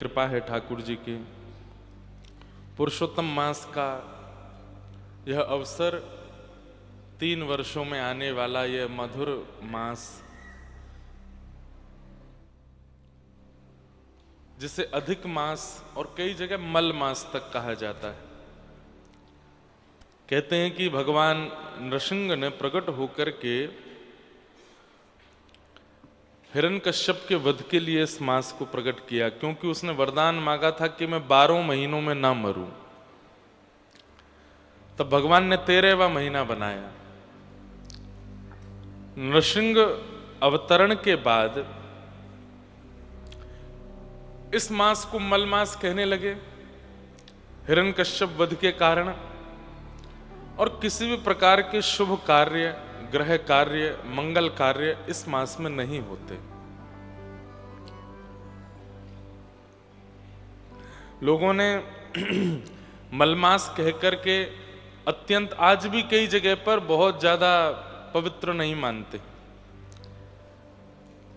कृपा है ठाकुर जी की। पुरुषोत्तम मास का यह अवसर 3 वर्षों में आने वाला यह मधुर मास, जिसे अधिक मास और कई जगह मल मास तक कहा जाता है। कहते हैं कि भगवान नृसिंह ने प्रकट होकर के हिरण्यकश्यप के वध के लिए इस मास को प्रकट किया, क्योंकि उसने वरदान मांगा था कि मैं 12 महीनों में ना मरूं। तब भगवान ने 13वां महीना बनाया। नृसिंह अवतरण के बाद इस मास को मल मास कहने लगे, हिरण्यकश्यप वध के कारण। और किसी भी प्रकार के शुभ कार्य, ग्रह कार्य, मंगल कार्य इस मास में नहीं होते। लोगों ने मलमास कहकर के अत्यंत आज भी कई जगह पर बहुत ज्यादा पवित्र नहीं मानते,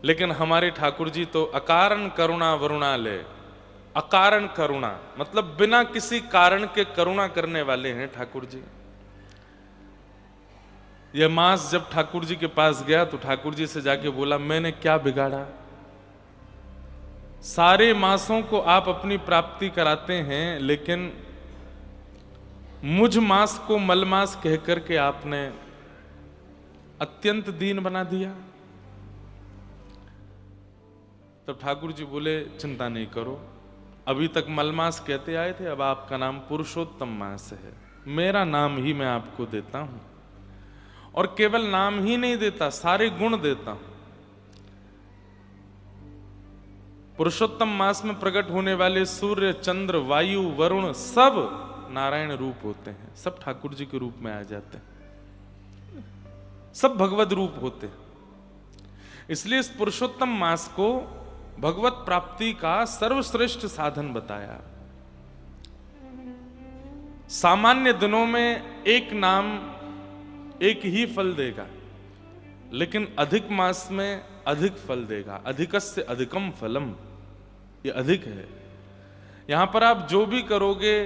लेकिन हमारे ठाकुर जी तो अकारण करुणा वरुणालय, अकारण करुणा मतलब बिना किसी कारण के करुणा करने वाले हैं ठाकुर जी। यह मास जब ठाकुर जी के पास गया तो ठाकुर जी से जाके बोला, मैंने क्या बिगाड़ा? सारे मासों को आप अपनी प्राप्ति कराते हैं, लेकिन मुझ मास को मलमास कहकर के आपने अत्यंत दीन बना दिया। तब ठाकुर जी बोले, चिंता नहीं करो, अभी तक मलमास कहते आए थे, अब आपका नाम पुरुषोत्तम मास है। मेरा नाम ही मैं आपको देता हूं, और केवल नाम ही नहीं देता, सारे गुण देता हूं। पुरुषोत्तम मास में प्रकट होने वाले सूर्य, चंद्र, वायु, वरुण सब नारायण रूप होते हैं, सब ठाकुर जी के रूप में आ जाते हैं, सब भगवत रूप होते हैं। इसलिए इस पुरुषोत्तम मास को भगवत प्राप्ति का सर्वश्रेष्ठ साधन बताया। सामान्य दिनों में एक नाम एक ही फल देगा, लेकिन अधिक मास में अधिक फल देगा। अधिकस्य अधिकम फलम, ये अधिक है। यहां पर आप जो भी करोगे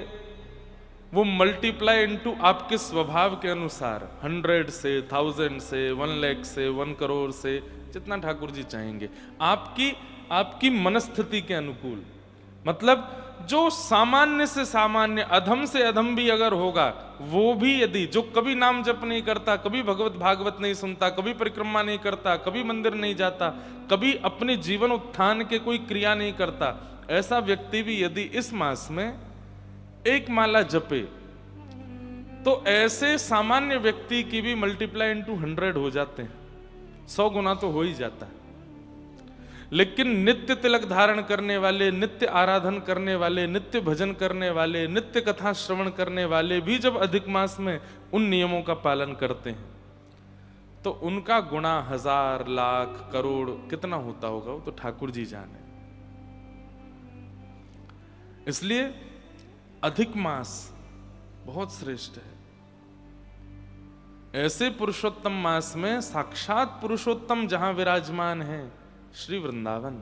वो मल्टीप्लाई इनटू आपके स्वभाव के अनुसार, 100 से, 1000 से, 1 लाख से, 1 करोड़ से, जितना ठाकुर जी चाहेंगे, आपकी मनस्थिति के अनुकूल। मतलब जो सामान्य से सामान्य, अधम से अधम भी अगर होगा, वो भी यदि जो कभी नाम जप नहीं करता, कभी भगवत भागवत नहीं सुनता, कभी परिक्रमा नहीं करता, कभी मंदिर नहीं जाता, कभी अपने जीवन उत्थान के कोई क्रिया नहीं करता, ऐसा व्यक्ति भी यदि इस मास में एक माला जपे, तो ऐसे सामान्य व्यक्ति की भी मल्टीप्लाई इनटू 100 हो जाते हैं, 100 गुना तो हो ही जाता है। लेकिन नित्य तिलक धारण करने वाले, नित्य आराधन करने वाले, नित्य भजन करने वाले, नित्य कथा श्रवण करने वाले भी जब अधिक मास में उन नियमों का पालन करते हैं, तो उनका गुणा 1000, लाख, करोड़ कितना होता होगा, वो तो ठाकुर जी जाने। इसलिए अधिक मास बहुत श्रेष्ठ है। ऐसे पुरुषोत्तम मास में साक्षात पुरुषोत्तम जहां विराजमान है, श्री वृंदावन,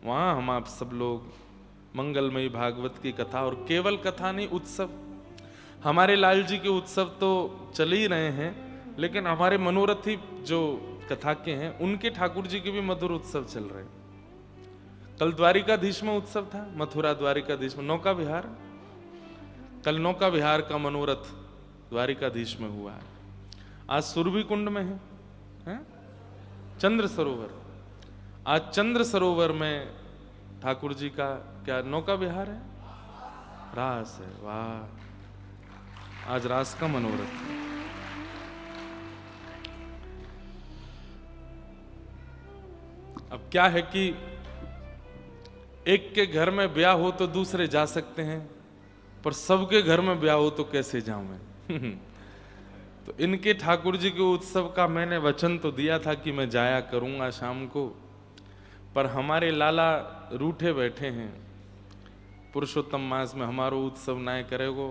वहां हम आप सब लोग मंगलमयी भागवत की कथा, और केवल कथा नहीं, उत्सव। हमारे लाल जी के उत्सव तो चल ही रहे हैं, लेकिन हमारे मनोरथी जो कथा के हैं, उनके ठाकुर जी के भी मधुर उत्सव चल रहे हैं। कल द्वारिकाधीश में उत्सव था, मथुरा द्वारिकाधीश में नौका विहार। कल नौका विहार का मनोरथ द्वारिकाधीश में हुआ है। आज सुरभि कुंड में है? चंद्र सरोवर। आज चंद्र सरोवर में ठाकुर जी का क्या नौका विहार है, रास है। वाह, आज रास का मनोरथ है। अब क्या है कि एक के घर में ब्याह हो तो दूसरे जा सकते हैं, पर सबके घर में ब्याह हो तो कैसे जाऊं मैं? तो इनके ठाकुर जी के उत्सव का मैंने वचन तो दिया था कि मैं जाया करूंगा शाम को, पर हमारे लाला रूठे बैठे हैं, पुरुषोत्तम मास में हमारा उत्सव ना करेगो,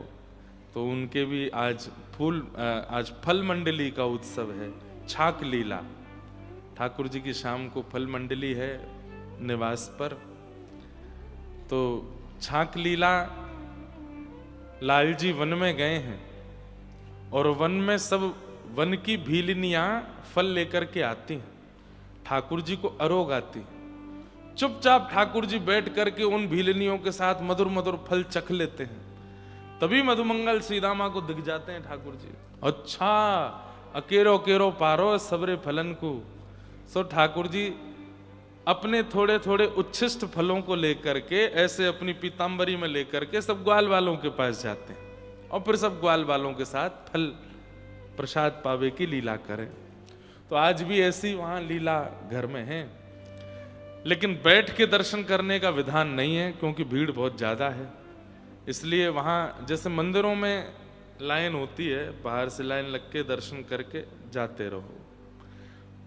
तो उनके भी आज फल मंडली का उत्सव है, छाक लीला। ठाकुर जी की शाम को फल मंडली है निवास पर, तो छाक लीला, लाल जी वन में गए हैं और वन में सब वन की भीलनियां फल लेकर के आती हैं, ठाकुर जी को अरोग आती। चुपचाप ठाकुर जी बैठ करके उन भीलनियों के साथ मधुर मधुर फल चख लेते हैं। तभी मधुमंगल सीदामा को दिख जाते हैं ठाकुर जी। अच्छा, अकेरो केरो पारो सबरे फलन को। सो ठाकुर जी अपने थोड़े थोड़े उच्छिष्ट फलों को लेकर के ऐसे अपनी पीतांबरी में लेकर के सब ग्वाल वालों के पास जाते हैं और फिर सब ग्वाल वालों के साथ फल प्रसाद पावे की लीला करें। तो आज भी ऐसी वहां लीला घर में है, लेकिन बैठ के दर्शन करने का विधान नहीं है क्योंकि भीड़ बहुत ज्यादा है। इसलिए वहां जैसे मंदिरों में लाइन होती है, बाहर से लाइन लग के दर्शन करके जाते रहो।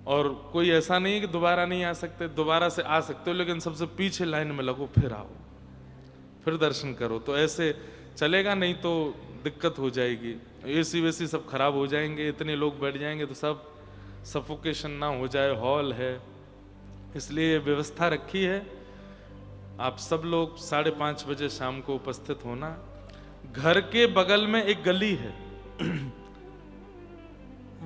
और कोई ऐसा नहीं कि दोबारा नहीं आ सकते, दोबारा से आ सकते हो, लेकिन सबसे पीछे लाइन में लगो, फिर आओ, फिर दर्शन करो। तो ऐसे चलेगा नहीं तो दिक्कत हो जाएगी, एसी वेसी सब खराब हो जाएंगे, इतने लोग बैठ जाएंगे तो सब सफोकेशन ना हो जाए, हॉल है। इसलिए व्यवस्था रखी है, आप सब लोग 5:30 बजे शाम को उपस्थित होना। घर के बगल में एक गली है,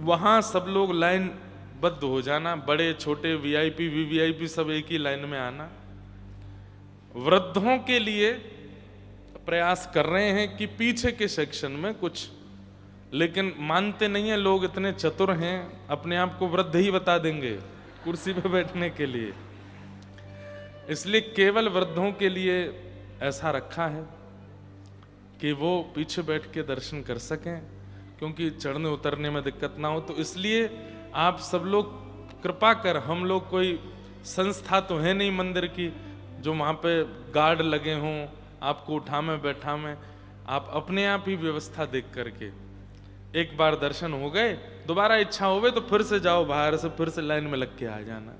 वहां सब लोग लाइन बद्ध हो जाना, बड़े छोटे वीआईपी वीवीआईपी सब एक ही लाइन में आना। वृद्धों के लिए प्रयास कर रहे हैं कि पीछे के सेक्शन में कुछ, लेकिन मानते नहीं है लोग, इतने चतुर हैं, अपने आप को वृद्ध ही बता देंगे कुर्सी पे बैठने के लिए। इसलिए केवल वृद्धों के लिए ऐसा रखा है कि वो पीछे बैठ के दर्शन कर सकें, क्योंकि चढ़ने उतरने में दिक्कत ना हो। तो इसलिए आप सब लोग कृपा कर, हम लोग कोई संस्था तो है नहीं मंदिर की जो वहाँ पे गार्ड लगे हों, आपको उठा में बैठा में, आप अपने आप ही व्यवस्था देख करके एक बार दर्शन हो गए, दोबारा इच्छा होवे तो फिर से जाओ, बाहर से फिर से लाइन में लग के आ जाना।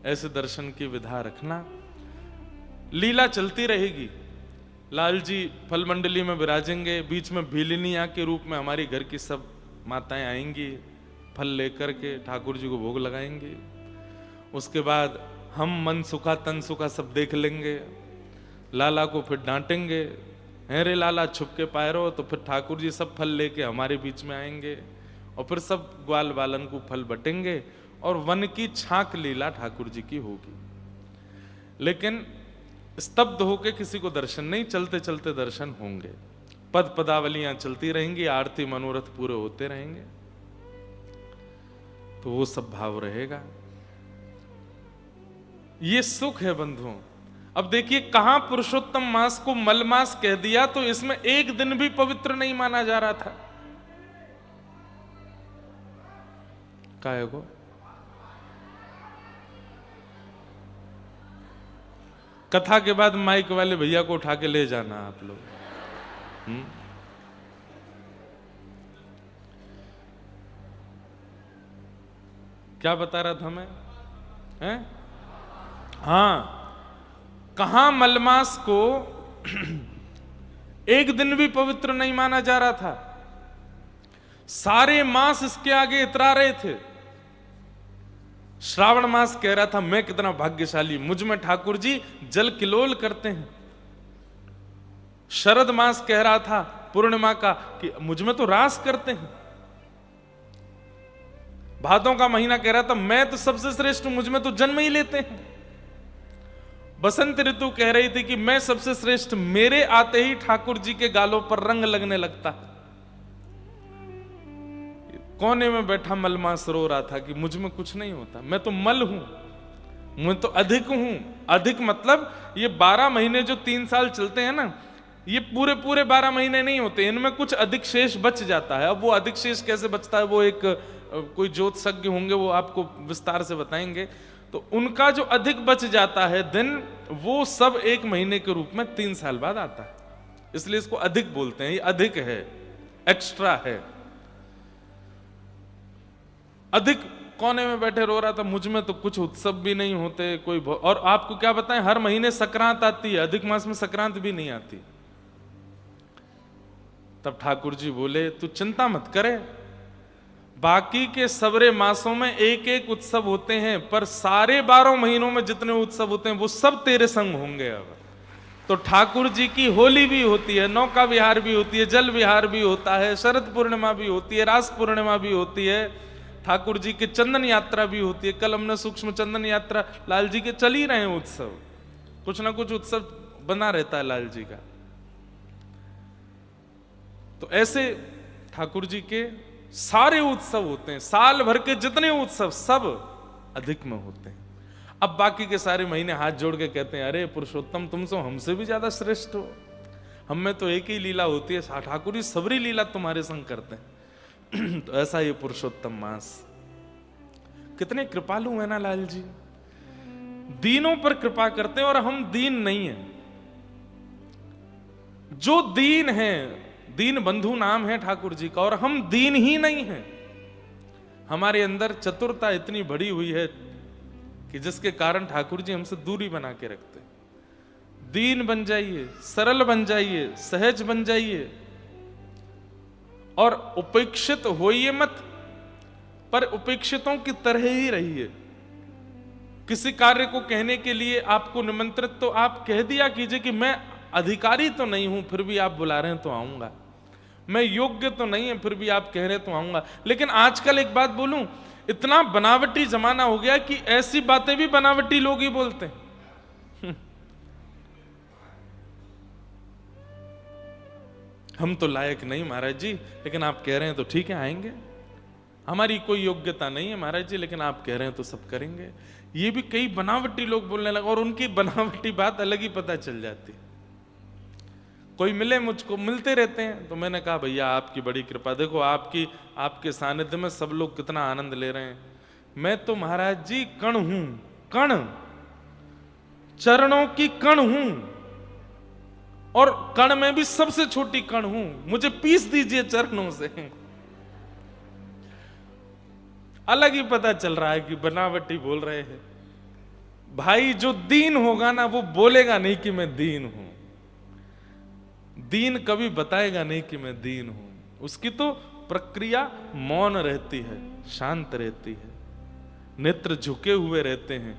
ऐसे दर्शन की विधा रखना। लीला चलती रहेगी, लाल जी फल मंडली में विराजेंगे, बीच में भीलनिया के रूप में हमारी घर की सब माताएं आएंगी, फल लेकर के ठाकुर जी को भोग लगाएंगे। उसके बाद हम मन सुखा तन सुखा सब देख लेंगे, लाला को फिर डांटेंगे, हैं रे लाला छुप के पाए रहो, तो फिर ठाकुर जी सब फल लेके हमारे बीच में आएंगे और फिर सब ग्वाल बालन को फल बटेंगे और वन की छाक लीला ठाकुर जी की होगी। लेकिन स्तब्ध होके किसी को दर्शन नहीं, चलते चलते दर्शन होंगे, पद पदावलियां चलती रहेंगी, आरती मनोरथ पूरे होते रहेंगे, तो वो सब भाव रहेगा। ये सुख है बंधुओं। अब देखिए कहां पुरुषोत्तम मास को मलमास कह दिया, तो इसमें एक दिन भी पवित्र नहीं माना जा रहा था। काहे को? कथा के बाद माइक वाले भैया को उठा के ले जाना आप लोग। क्या बता रहा था मैं? हैं? हाँ, कहां मलमास को एक दिन भी पवित्र नहीं माना जा रहा था, सारे मास इसके आगे इतरा रहे थे। श्रावण मास कह रहा था मैं कितना भाग्यशाली, मुझ में ठाकुर जी जल किलोल करते हैं। शरद मास कह रहा था पूर्णिमा का कि मुझ में तो रास करते हैं। भादों का महीना कह रहा था मैं तो सबसे श्रेष्ठ हूं, मुझ में तो जन्म ही लेते हैं। बसंत ऋतु कह रही थी कि मैं सबसे श्रेष्ठ, मेरे आते ही ठाकुर जी के गालों पर रंग लगने लगता है। कोने में बैठा मलमास रो रहा था कि मुझ में कुछ नहीं होता, मैं तो मल हूं, मैं तो अधिक हूं। अधिक मतलब ये 12 महीने जो 3 साल चलते हैं ना, ये पूरे पूरे 12 महीने नहीं होते, इनमें कुछ अधिक शेष बच जाता है। अब वो अधिक शेष कैसे बचता है, वो एक कोई ज्योतिषज्ञ होंगे वो आपको विस्तार से बताएंगे। तो उनका जो अधिक बच जाता है दिन, वो सब 1 महीने के रूप में 3 साल बाद आता है, इसलिए इसको अधिक बोलते हैं। ये अधिक है, एक्स्ट्रा है। अधिक कोने में बैठे रो रहा था मुझ में तो कुछ उत्सव भी नहीं होते कोई। और आपको क्या बताएं, हर महीने संक्रांत आती है, अधिक मास में संक्रांत भी नहीं आती। तब ठाकुर जी बोले तू चिंता मत करे, बाकी के सबरे मासों में एक एक उत्सव होते हैं, पर सारे 12 महीनों में जितने उत्सव होते हैं वो सब तेरे संग होंगे। अब तो ठाकुर जी की होली भी होती है, नौका विहार भी होती है, जल विहार भी होता है, शरद पूर्णिमा भी होती है, रास पूर्णिमा भी होती है, ठाकुर जी की चंदन यात्रा भी होती है। कल हमने सूक्ष्म चंदन यात्रा, लाल जी के चल ही रहे हैं उत्सव, कुछ ना कुछ उत्सव बना रहता है लाल जी का। तो ऐसे ठाकुर जी के सारे उत्सव होते हैं, साल भर के जितने उत्सव सब अधिक में होते हैं। अब बाकी के सारे महीने हाथ जोड़ के कहते हैं, अरे पुरुषोत्तम तुम तो हमसे भी ज्यादा श्रेष्ठ हो, हम में तो एक ही लीला होती है, ठाकुर जी सबरी लीला तुम्हारे संग करते हैं। तो ऐसा ये पुरुषोत्तम मास, कितने कृपालु है ना लाल जी, दीनों पर कृपा करते हैं और हम दीन नहीं हैं। जो दीन है, दीन बंधु नाम है ठाकुर जी का, और हम दीन ही नहीं हैं। हमारे अंदर चतुरता इतनी बढ़ी हुई है कि जिसके कारण ठाकुर जी हमसे दूरी बना के रखते। दीन बन जाइए, सरल बन जाइए, सहज बन जाइए, और उपेक्षित होइए मत, पर उपेक्षितों की तरह ही रहिए। किसी कार्य को कहने के लिए आपको निमंत्रित, तो आप कह दिया कीजिए कि मैं अधिकारी तो नहीं हूं, फिर भी आप बुला रहे हैं तो आऊंगा। मैं योग्य तो नहीं है, फिर भी आप कह रहे हैं तो आऊंगा। लेकिन आजकल एक बात बोलूं, इतना बनावटी जमाना हो गया कि ऐसी बातें भी बनावटी लोग ही बोलते हैं। हम तो लायक नहीं महाराज जी, लेकिन आप कह रहे हैं तो ठीक है आएंगे। हमारी कोई योग्यता नहीं है महाराज जी, लेकिन आप कह रहे हैं तो सब करेंगे। ये भी कई बनावटी लोग बोलने लगे, और उनकी बनावटी बात अलग ही पता चल जाती। कोई मिले, मुझको मिलते रहते हैं, तो मैंने कहा भैया आपकी बड़ी कृपा, देखो आपके सानिध्य में सब लोग कितना आनंद ले रहे हैं। मैं तो महाराज जी कण हूं, कण, चरणों की कण हूं, और कण में भी सबसे छोटी कण हूं, मुझे पीस दीजिए चरणों से। अलग ही पता चल रहा है कि बनावटी बोल रहे हैं। भाई जो दीन होगा ना, वो बोलेगा नहीं कि मैं दीन हूं, दीन कभी बताएगा नहीं कि मैं दीन हूं। उसकी तो प्रक्रिया मौन रहती है, शांत रहती है, नेत्र झुके हुए रहते हैं,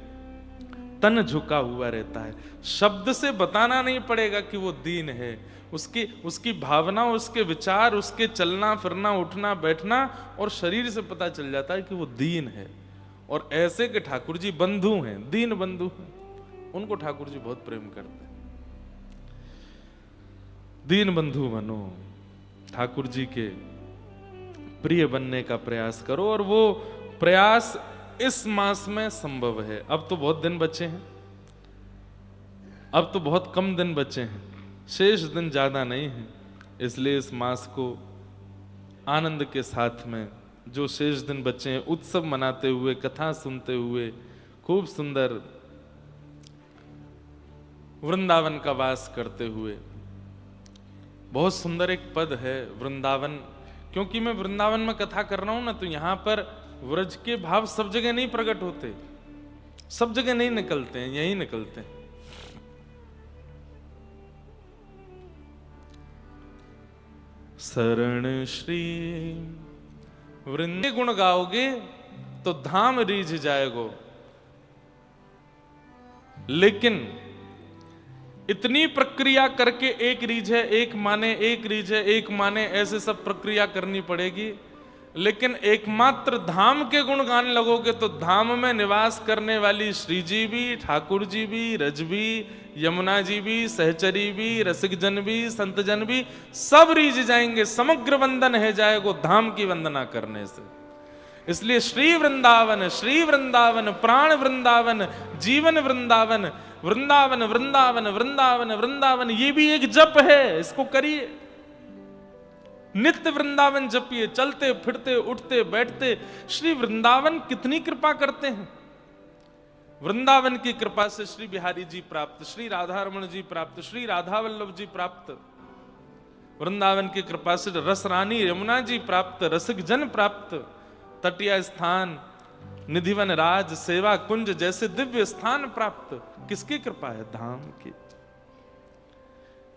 तन झुका हुआ रहता है। शब्द से बताना नहीं पड़ेगा कि वो दीन है। उसकी भावना, उसके विचार, उसके चलना फिरना, उठना बैठना और शरीर से पता चल जाता है कि वो दीन है। और ऐसे के ठाकुर जी बंधु हैं, दीन बंधु हैं, उनको ठाकुर जी बहुत प्रेम करते हैं। दीन बंधु बनो, ठाकुर जी के प्रिय बनने का प्रयास करो, और वो प्रयास इस मास में संभव है। अब तो बहुत दिन बचे हैं, अब तो बहुत कम दिन बचे हैं, शेष दिन ज्यादा नहीं है। इसलिए इस मास को आनंद के साथ में, जो शेष दिन बचे हैं, उत्सव मनाते हुए, कथा सुनते हुए, खूब सुंदर वृंदावन का वास करते हुए। बहुत सुंदर एक पद है वृंदावन, क्योंकि मैं वृंदावन में कथा कर रहा हूं ना, तो यहां पर व्रज के भाव सब जगह नहीं प्रकट होते, सब जगह नहीं निकलते हैं, यही निकलते हैं। शरण श्री वृंद गुण गाओगे तो धाम रीझ जाएगो, लेकिन इतनी प्रक्रिया करके एक रीझ है, एक माने, एक रीझ है, एक माने, ऐसे सब प्रक्रिया करनी पड़ेगी। लेकिन एकमात्र धाम के गुण गाने लगोगे तो धाम में निवास करने वाली श्री जी भी, ठाकुर जी भी, रज भी, यमुना जी भी, सहचरी भी, रसिक जन भी, संत जन भी, सब रीझ जाएंगे। समग्र वंदन है जाएगो धाम की वंदना करने से। इसलिए श्री वृंदावन, श्री वृंदावन, प्राण वृंदावन, जीवन वृंदावन, वृंदावन वृंदावन वृंदावन वृंदावन, ये भी एक जप है, इसको करिए। नित्य वृंदावन जपिए, चलते फिरते उठते बैठते। श्री वृंदावन कितनी कृपा करते हैं। वृंदावन की कृपा से श्री बिहारी जी प्राप्त, श्री राधा रमण जी प्राप्त, श्री राधा वल्लभ जी प्राप्त। वृंदावन की कृपा से रस रानी यमुना जी प्राप्त, रसिक जन प्राप्त, तटीय स्थान, निधिवन राज, सेवा कुंज जैसे दिव्य स्थान प्राप्त। किसकी कृपा है? धाम की।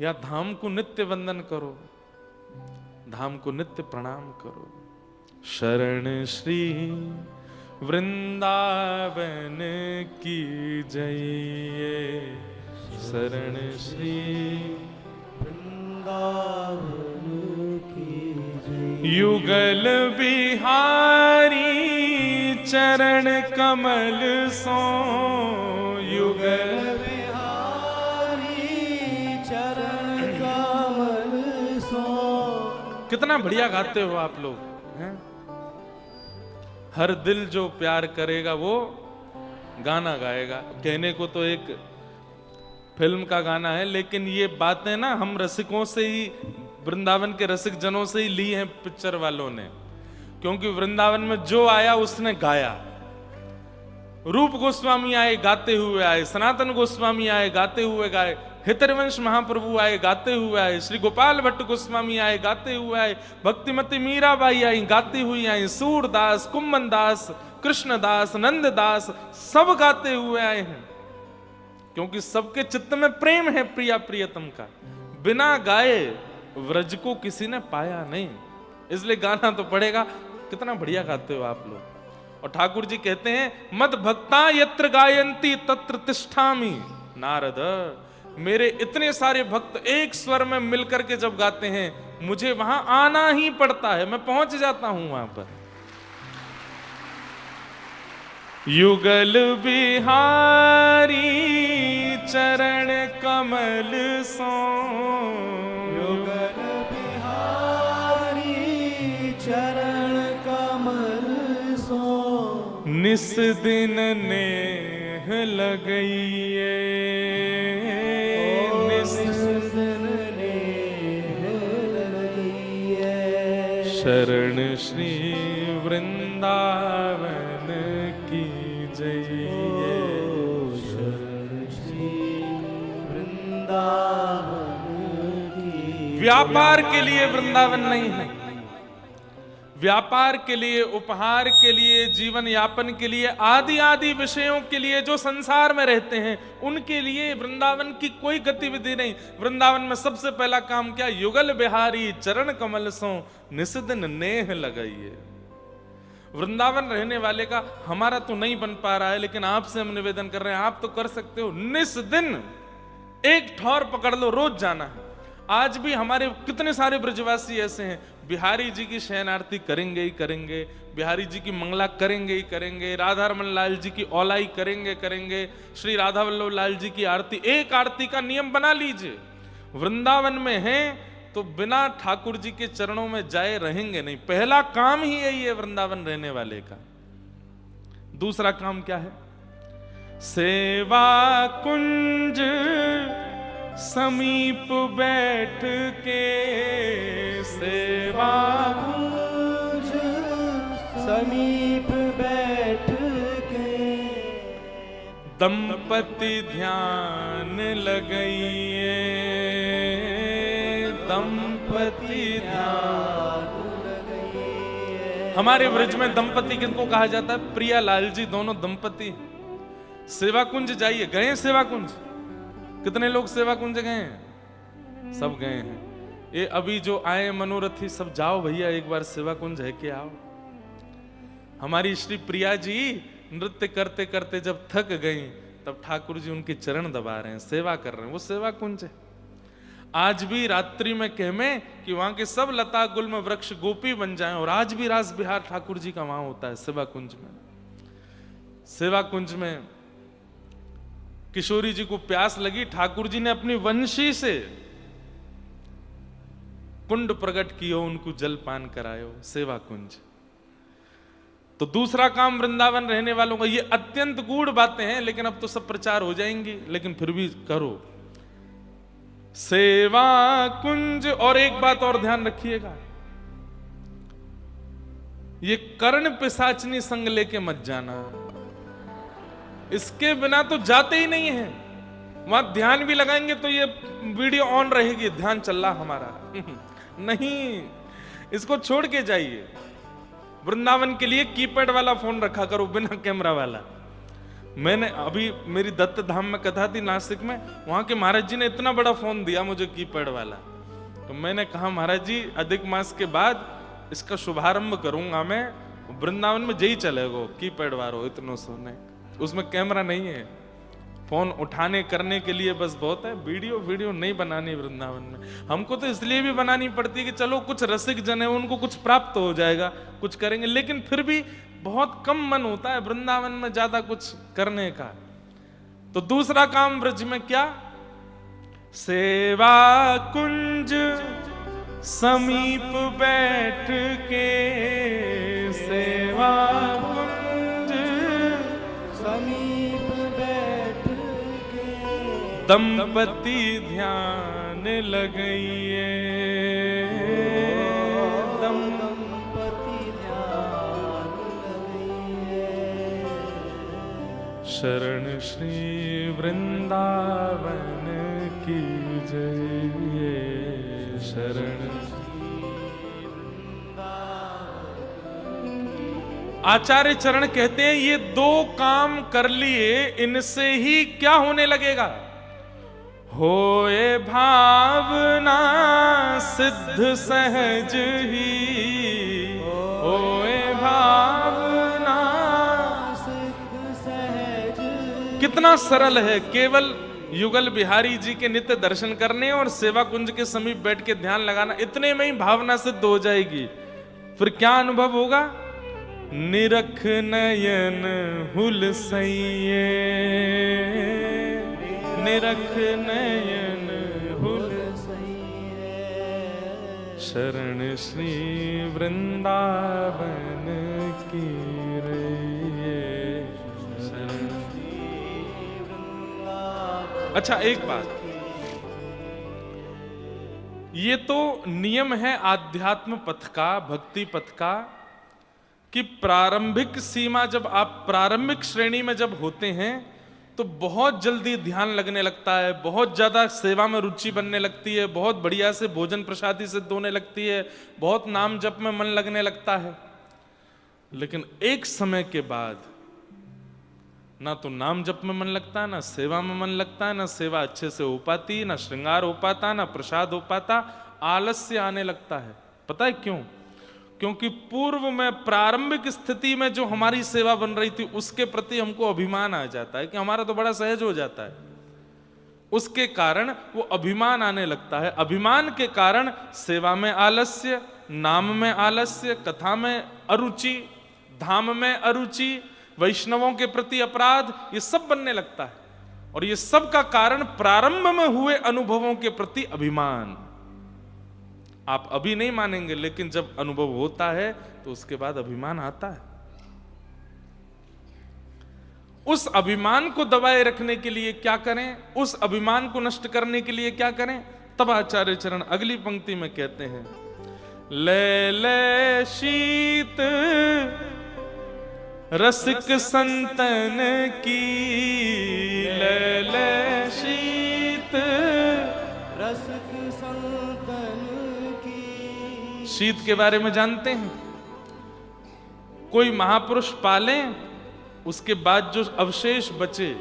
या धाम को नित्य वंदन करो, धाम को नित्य प्रणाम करो। शरण श्री वृंदावन की जय, शरण श्री वृंदावन की जय। युगल बिहारी चरण कमल सो, युगल बिहारी चरण कमल सो। कितना बढ़िया गाते हो आप लोग हैं? हर दिल जो प्यार करेगा वो गाना गाएगा। कहने को तो एक फिल्म का गाना है, लेकिन ये बातें ना हम रसिकों से ही, वृंदावन के रसिक जनों से ही ली हैं पिक्चर वालों ने, क्योंकि वृंदावन में जो आया उसने गाया। रूप गोस्वामी आए गाते हुए आए, सनातन गोस्वामी आए गाते हुए गाए, हितरवंश महाप्रभु आए गाते हुए आए, श्री गोपाल भट्ट गोस्वामी आए गाते हुए आए, भक्तिमती मीराबाई आई गाती हुई आई, सूरदास, कुम्मन दास, कृष्णदास, नंददास सब गाते हुए आए हैं, क्योंकि सबके चित्त में प्रेम है प्रिया प्रियतम का। बिना गाए व्रज को किसी ने पाया नहीं, इसलिए गाना तो पड़ेगा। कितना बढ़िया गाते हो आप लोग। और ठाकुर जी कहते हैं मद भक्ता यत्र गायंती तत्र तिष्ठामि। नारद, मेरे इतने सारे भक्त एक स्वर में मिलकर के जब गाते हैं, मुझे वहां आना ही पड़ता है, मैं पहुंच जाता हूं वहां पर। युगल बिहारी चरण कमल सो, युगल बिहारी चरण कमल सो। निस दिन नेह लगइए, निस दिन नेह लगइए। शरण श्री वृंदावन की जय। शरण श्री वृंदावन की। व्यापार के लिए वृंदावन नहीं है, व्यापार के लिए, उपहार के लिए, जीवन यापन के लिए, आदि आदि विषयों के लिए जो संसार में रहते हैं उनके लिए वृंदावन की कोई गतिविधि नहीं। वृंदावन में सबसे पहला काम क्या? युगल बिहारी चरण कमल सो निस्दिन नेह लगाइए। वृंदावन रहने वाले का हमारा तो नहीं बन पा रहा है, लेकिन आपसे हम निवेदन कर रहे हैं, आप तो कर सकते हो। निस्दिन एक ठौर पकड़ लो, रोज जाना है। आज भी हमारे कितने सारे ब्रजवासी ऐसे हैं, बिहारी जी की शयन आरती करेंगे ही करेंगे, बिहारी जी की मंगला करेंगे ही करेंगे, राधा रमन लाल जी की औलाई करेंगे करेंगे, श्री राधा वल्लभ लाल जी की आरती, एक आरती का नियम बना लीजिए। वृंदावन में हैं तो बिना ठाकुर जी के चरणों में जाए रहेंगे नहीं। पहला काम ही यही है वृंदावन रहने वाले का। दूसरा काम क्या है? सेवा कुंज समीप बैठ के, सेवा कुंज समीप बैठ के। दंपति ध्यान लगाइए, दंपति ध्यान लगाइए। हमारे ब्रज में दंपति किनको कहा जाता है? प्रिया लाल जी दोनों दंपति। सेवा कुंज जाइए। गए सेवा कुंज? कितने लोग सेवा कुंज गए हैं? सब गए हैं। ये अभी जो आए मनोरथी सब जाओ भैया, एक बार सेवा कुंज है के आओ। हमारी श्री प्रिया जी नृत्य करते करते जब थक गई, तब ठाकुर जी उनके चरण दबा रहे हैं, सेवा कर रहे हैं। वो सेवा कुंज है। आज भी रात्रि में कहमे कि वहां के सब लता गुल्म वृक्ष गोपी बन जाएं, और आज भी रास बिहार ठाकुर जी का वहां होता है सेवा कुंज में। सेवा कुंज में किशोरी जी को प्यास लगी, ठाकुर जी ने अपनी वंशी से कुंड प्रकट कियो, उनको जल पान करायो। सेवा कुंज। तो दूसरा काम वृंदावन रहने वालों का, ये अत्यंत गूढ़ बातें हैं, लेकिन अब तो सब प्रचार हो जाएंगी, लेकिन फिर भी करो। सेवा कुंज। और एक बात और ध्यान रखिएगा, ये कर्ण पिशाचनी संग लेके मत जाना, इसके बिना तो जाते ही नहीं है। वहां ध्यान भी लगाएंगे तो ये वीडियो ऑन रहेगी, ध्यान चल रहा हमारा नहीं, इसको छोड़ के जाइए। वृंदावन के लिए कीपैड वाला फोन रखा करो, बिना कैमरा वाला। मैंने अभी मेरी दत्त धाम में कथा थी नासिक में, वहां के महाराज जी ने इतना बड़ा फोन दिया मुझे कीपैड वाला, तो मैंने कहा महाराज जी अधिक मास के बाद इसका शुभारंभ करूंगा मैं, वृंदावन में जई चलेगो कीपैड वालो इतनो सोने, उसमें कैमरा नहीं है। फोन उठाने करने के लिए बस बहुत है। वीडियो नहीं बनानी वृंदावन में। हमको तो इसलिए भी बनानी पड़ती है कि चलो कुछ रसिक जन है, उनको कुछ प्राप्त हो जाएगा, कुछ करेंगे, लेकिन फिर भी बहुत कम मन होता है वृंदावन में ज्यादा कुछ करने का। तो दूसरा काम ब्रज में क्या? सेवा कुंज समीप बैठ के, सेवा कुंज समीप बैठ के दंपति ध्यान लगइए, दंपति ध्यान लगइए। शरण श्री वृंदावन की जय, शरण। आचार्य चरण कहते हैं ये दो काम कर लिए, इनसे ही क्या होने लगेगा? होए भावना सिद्ध सहज ही, होए भावना सिद्ध सहज। कितना सरल है, केवल युगल बिहारी जी के नित्य दर्शन करने और सेवा कुंज के समीप बैठ के ध्यान लगाना, इतने में ही भावना सिद्ध हो जाएगी। फिर क्या अनुभव होगा? निरख नयन हुलसइए, निरख नयन हुलसइए, शरण श्री वृंदावन की रइए, शरण। अच्छा एक बात, ये तो नियम है आध्यात्म पथ का, भक्ति पथ का, कि प्रारंभिक सीमा जब आप प्रारंभिक श्रेणी में जब होते हैं तो बहुत जल्दी ध्यान लगने लगता है, बहुत ज्यादा सेवा में रुचि बनने लगती है, बहुत बढ़िया से भोजन प्रसादी सिद्ध होने लगती है, बहुत नाम जप में मन लगने लगता है। लेकिन एक समय के बाद ना तो नाम जप में मन लगता है, ना सेवा में मन लगता है, ना सेवा अच्छे से हो पाती, ना श्रृंगार हो पाता, ना प्रसाद हो पाता, आलस्य आने लगता है। पता है क्यों? क्योंकि पूर्व में प्रारंभिक स्थिति में जो हमारी सेवा बन रही थी उसके प्रति हमको अभिमान आ जाता है कि हमारा तो बड़ा सहज हो जाता है, उसके कारण वो अभिमान आने लगता है। अभिमान के कारण सेवा में आलस्य, नाम में आलस्य, कथा में अरुचि, धाम में अरुचि, वैष्णवों के प्रति अपराध, ये सब बनने लगता है। और ये सब का कारण प्रारंभ में हुए अनुभवों के प्रति अभिमान। आप अभी नहीं मानेंगे, लेकिन जब अनुभव होता है तो उसके बाद अभिमान आता है। उस अभिमान को दबाए रखने के लिए क्या करें, उस अभिमान को नष्ट करने के लिए क्या करें? तब आचार्य चरण अगली पंक्ति में कहते हैं, ले ले शीत रसिक संतन की, ले ले शीत रसिक संतन की। शीत के बारे में जानते हैं? कोई महापुरुष पाले, उसके बाद जो अवशेष बचे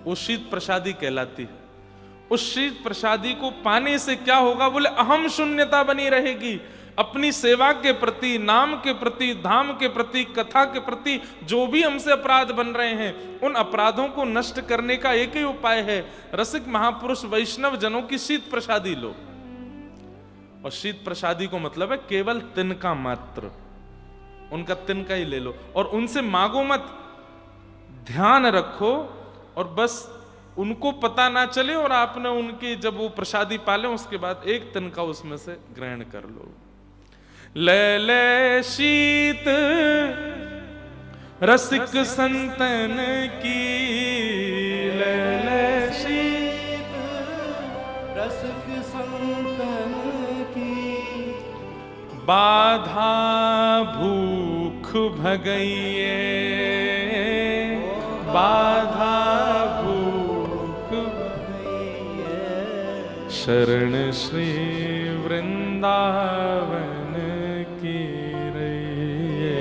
वो शीत प्रसादी कहलाती है। उस शीत प्रसादी को पाने से क्या होगा? बोले अहम शून्यता बनी रहेगी। अपनी सेवा के प्रति, नाम के प्रति, धाम के प्रति, कथा के प्रति जो भी हमसे अपराध बन रहे हैं, उन अपराधों को नष्ट करने का एक ही उपाय है, रसिक महापुरुष वैष्णव जनों की शीत प्रसादी लो। और शीत प्रसादी को मतलब है केवल तिनका मात्र, उनका तिनका ही ले लो और उनसे मांगो मत, ध्यान रखो और बस उनको पता ना चले और आपने उनकी जब वो प्रसादी पाले उसके बाद एक तिनका उसमें से ग्रहण कर लो। ले ले शीत रसिक संतन की, ले ले शीत रसिक संतन की। बाधा भूख भगइए, बाधा भूख भगइए, शरण श्री वृंदावन की रइए,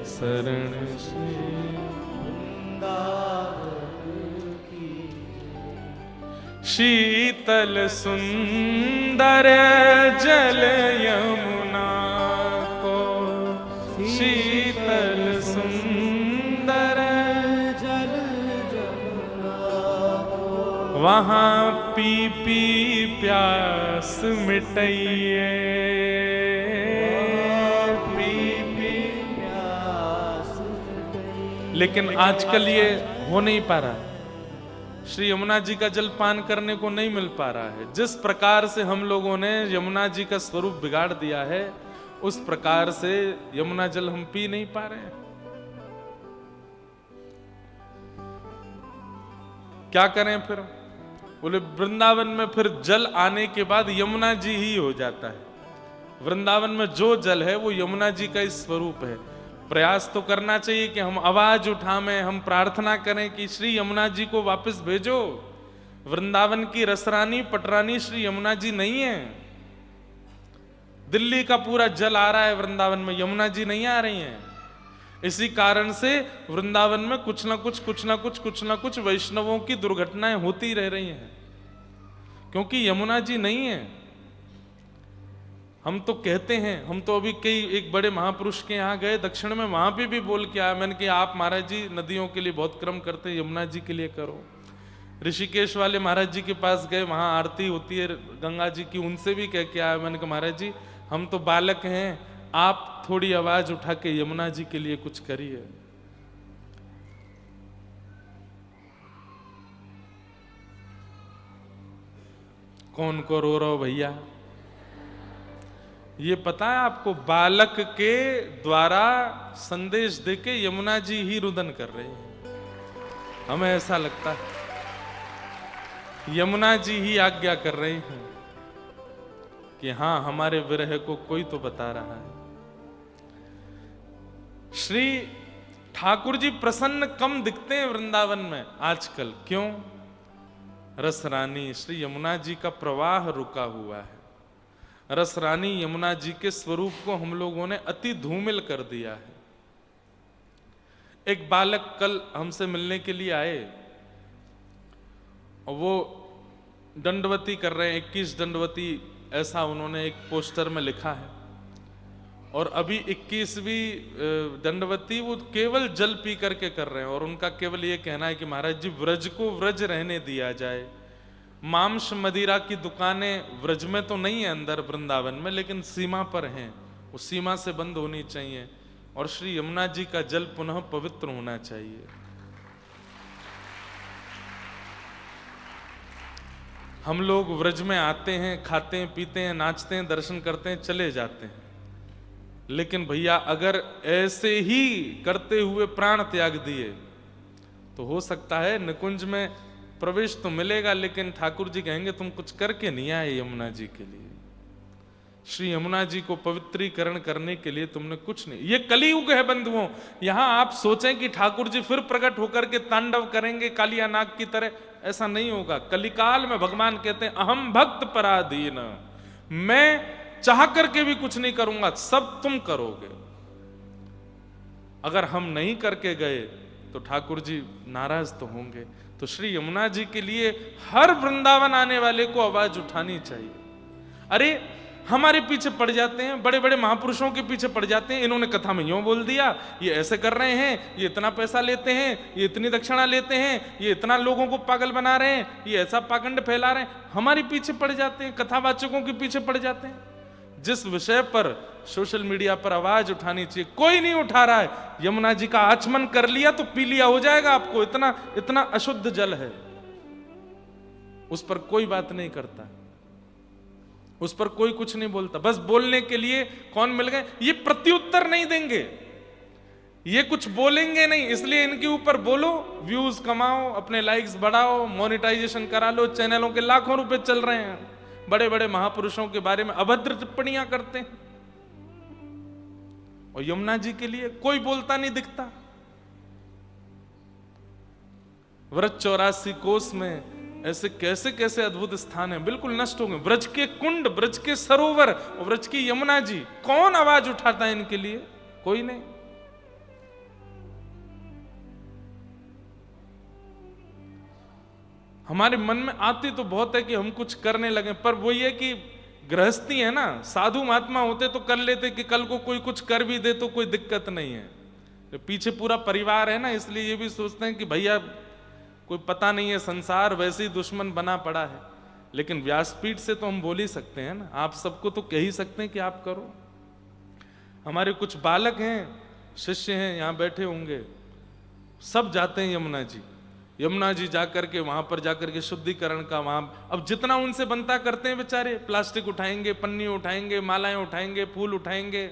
शरण श्री वृंदावन की। शीतल सुंदर जल यमुना को, शीतल सुंदर जल यमुना वहां पी पी प्यास मिटाइए, पी पी प्यास मिटाइए। लेकिन आजकल ये हो नहीं पा रहा। श्री यमुना जी का जल पान करने को नहीं मिल पा रहा है। जिस प्रकार से हम लोगों ने यमुना जी का स्वरूप बिगाड़ दिया है, उस प्रकार से यमुना जल हम पी नहीं पा रहे हैं। क्या करें फिर? बोले वृंदावन में फिर जल आने के बाद यमुना जी ही हो जाता है। वृंदावन में जो जल है वो यमुना जी का ही स्वरूप है। प्रयास तो करना चाहिए कि हम आवाज उठाएं, हम प्रार्थना करें कि श्री यमुना जी को वापस भेजो। वृंदावन की रसरानी पटरानी श्री यमुना जी नहीं है। दिल्ली का पूरा जल आ रहा है वृंदावन में, यमुना जी नहीं आ रही हैं। इसी कारण से वृंदावन में कुछ ना कुछ वैष्णवों की दुर्घटनाएं होती रह रही हैं, क्योंकि यमुना जी नहीं है। हम तो कहते हैं, हम तो अभी एक बड़े महापुरुष के यहाँ गए दक्षिण में, वहां पे भी बोल के आया मैंने कि आप महाराज जी नदियों के लिए बहुत क्रम करते हैं, यमुना जी के लिए करो। ऋषिकेश वाले महाराज जी के पास गए, वहां आरती होती है गंगा जी की, उनसे भी कह के आया मैंने कहा महाराज जी हम तो बालक हैं, आप थोड़ी आवाज उठा के यमुना जी के लिए कुछ करिए। कौन को रो रहा हो भैया? ये पता है आपको, बालक के द्वारा संदेश देके यमुना जी ही रुदन कर रहे हैं। हमें ऐसा लगता है यमुना जी ही आज्ञा कर रहे हैं कि हां हमारे विरह को कोई तो बता रहा है। श्री ठाकुर जी प्रसन्न कम दिखते हैं वृंदावन में आजकल। क्यों? रस रानी श्री यमुना जी का प्रवाह रुका हुआ है। रस रानी यमुना जी के स्वरूप को हम लोगों ने अति धूमिल कर दिया है। एक बालक कल हमसे मिलने के लिए आए और वो दंडवती कर रहे हैं, 21 दंडवती ऐसा उन्होंने एक पोस्टर में लिखा है। और अभी 21वीं दंडवती वो केवल जल पी करके कर रहे हैं, और उनका केवल ये कहना है कि महाराज जी व्रज को व्रज रहने दिया जाए। मांस मदिरा की दुकानें व्रज में तो नहीं है अंदर वृंदावन में, लेकिन सीमा पर हैं, वो सीमा से बंद होनी चाहिए। और श्री यमुना जी का जल पुनः पवित्र होना चाहिए। हम लोग व्रज में आते हैं, खाते हैं, पीते हैं, नाचते हैं, दर्शन करते हैं, चले जाते हैं। लेकिन भैया अगर ऐसे ही करते हुए प्राण त्याग दिए तो हो सकता है निकुंज में प्रवेश तो मिलेगा, लेकिन ठाकुर जी कहेंगे तुम कुछ करके नहीं आए यमुना जी के लिए। श्री यमुना जी को पवित्रीकरण करने के लिए तुमने कुछ नहीं। ये कलियुग है बंधुओं। यहां आप सोचें कि ठाकुर जी फिर प्रकट होकर के तांडव करेंगे कालिया नाग की तरह, ऐसा नहीं होगा। कलिकाल में भगवान कहते हैं अहम भक्त पराधीन, मैं चाह करके भी कुछ नहीं करूंगा, सब तुम करोगे। अगर हम नहीं करके गए तो ठाकुर जी नाराज तो होंगे। तो श्री यमुना जी के लिए हर वृंदावन आने वाले को आवाज उठानी चाहिए। अरे हमारे पीछे पड़ जाते हैं, बड़े बड़े महापुरुषों के पीछे पड़ जाते हैं, इन्होंने कथा में यूं बोल दिया, ये ऐसे कर रहे हैं, ये इतना पैसा लेते हैं, ये इतनी दक्षिणा लेते हैं, ये इतना लोगों को पागल बना रहे हैं, ये ऐसा पाखंड फैला रहे हैं। हमारे पीछे पड़ जाते हैं, कथावाचकों के पीछे पड़ जाते हैं। जिस विषय पर सोशल मीडिया पर आवाज उठानी चाहिए कोई नहीं उठा रहा है। यमुना जी का आचमन कर लिया तो पी लिया हो जाएगा आपको, इतना इतना अशुद्ध जल है। उस पर कोई बात नहीं करता, उस पर कोई कुछ नहीं बोलता। बस बोलने के लिए कौन मिल गए, ये प्रत्युत्तर नहीं देंगे, ये कुछ बोलेंगे नहीं, इसलिए इनके ऊपर बोलो, व्यूज कमाओ, अपने लाइक्स बढ़ाओ, मोनेटाइजेशन करा लो। चैनलों के लाखों रुपए चल रहे हैं, बड़े बड़े महापुरुषों के बारे में अभद्र टिप्पणियां करते हैं, और यमुना जी के लिए कोई बोलता नहीं दिखता। व्रज 84 कोस में ऐसे कैसे कैसे अद्भुत स्थान है, बिल्कुल नष्ट हो गए। ब्रज के कुंड, ब्रज के सरोवर और ब्रज की यमुना जी, कौन आवाज उठाता है इनके लिए? कोई नहीं। हमारे मन में आती तो बहुत है कि हम कुछ करने लगे, पर वो ये कि गृहस्थी है ना, साधु महात्मा होते तो कर लेते कि कल को कोई कुछ कर भी दे तो कोई दिक्कत नहीं है। तो पीछे पूरा परिवार है ना, इसलिए ये भी सोचते हैं कि भैया कोई पता नहीं है, संसार वैसे ही दुश्मन बना पड़ा है। लेकिन व्यासपीठ से तो हम बोल ही सकते हैं ना, आप सबको तो कह ही सकते हैं कि आप करो। हमारे कुछ बालक हैं, शिष्य हैं, यहाँ बैठे होंगे, सब जाते हैं यमुना जी। यमुना जी जाकर के वहां पर जाकर के शुद्धिकरण का वहां अब जितना उनसे बनता करते हैं बेचारे, प्लास्टिक उठाएंगे, पन्नी उठाएंगे, मालाएं उठाएंगे, फूल उठाएंगे।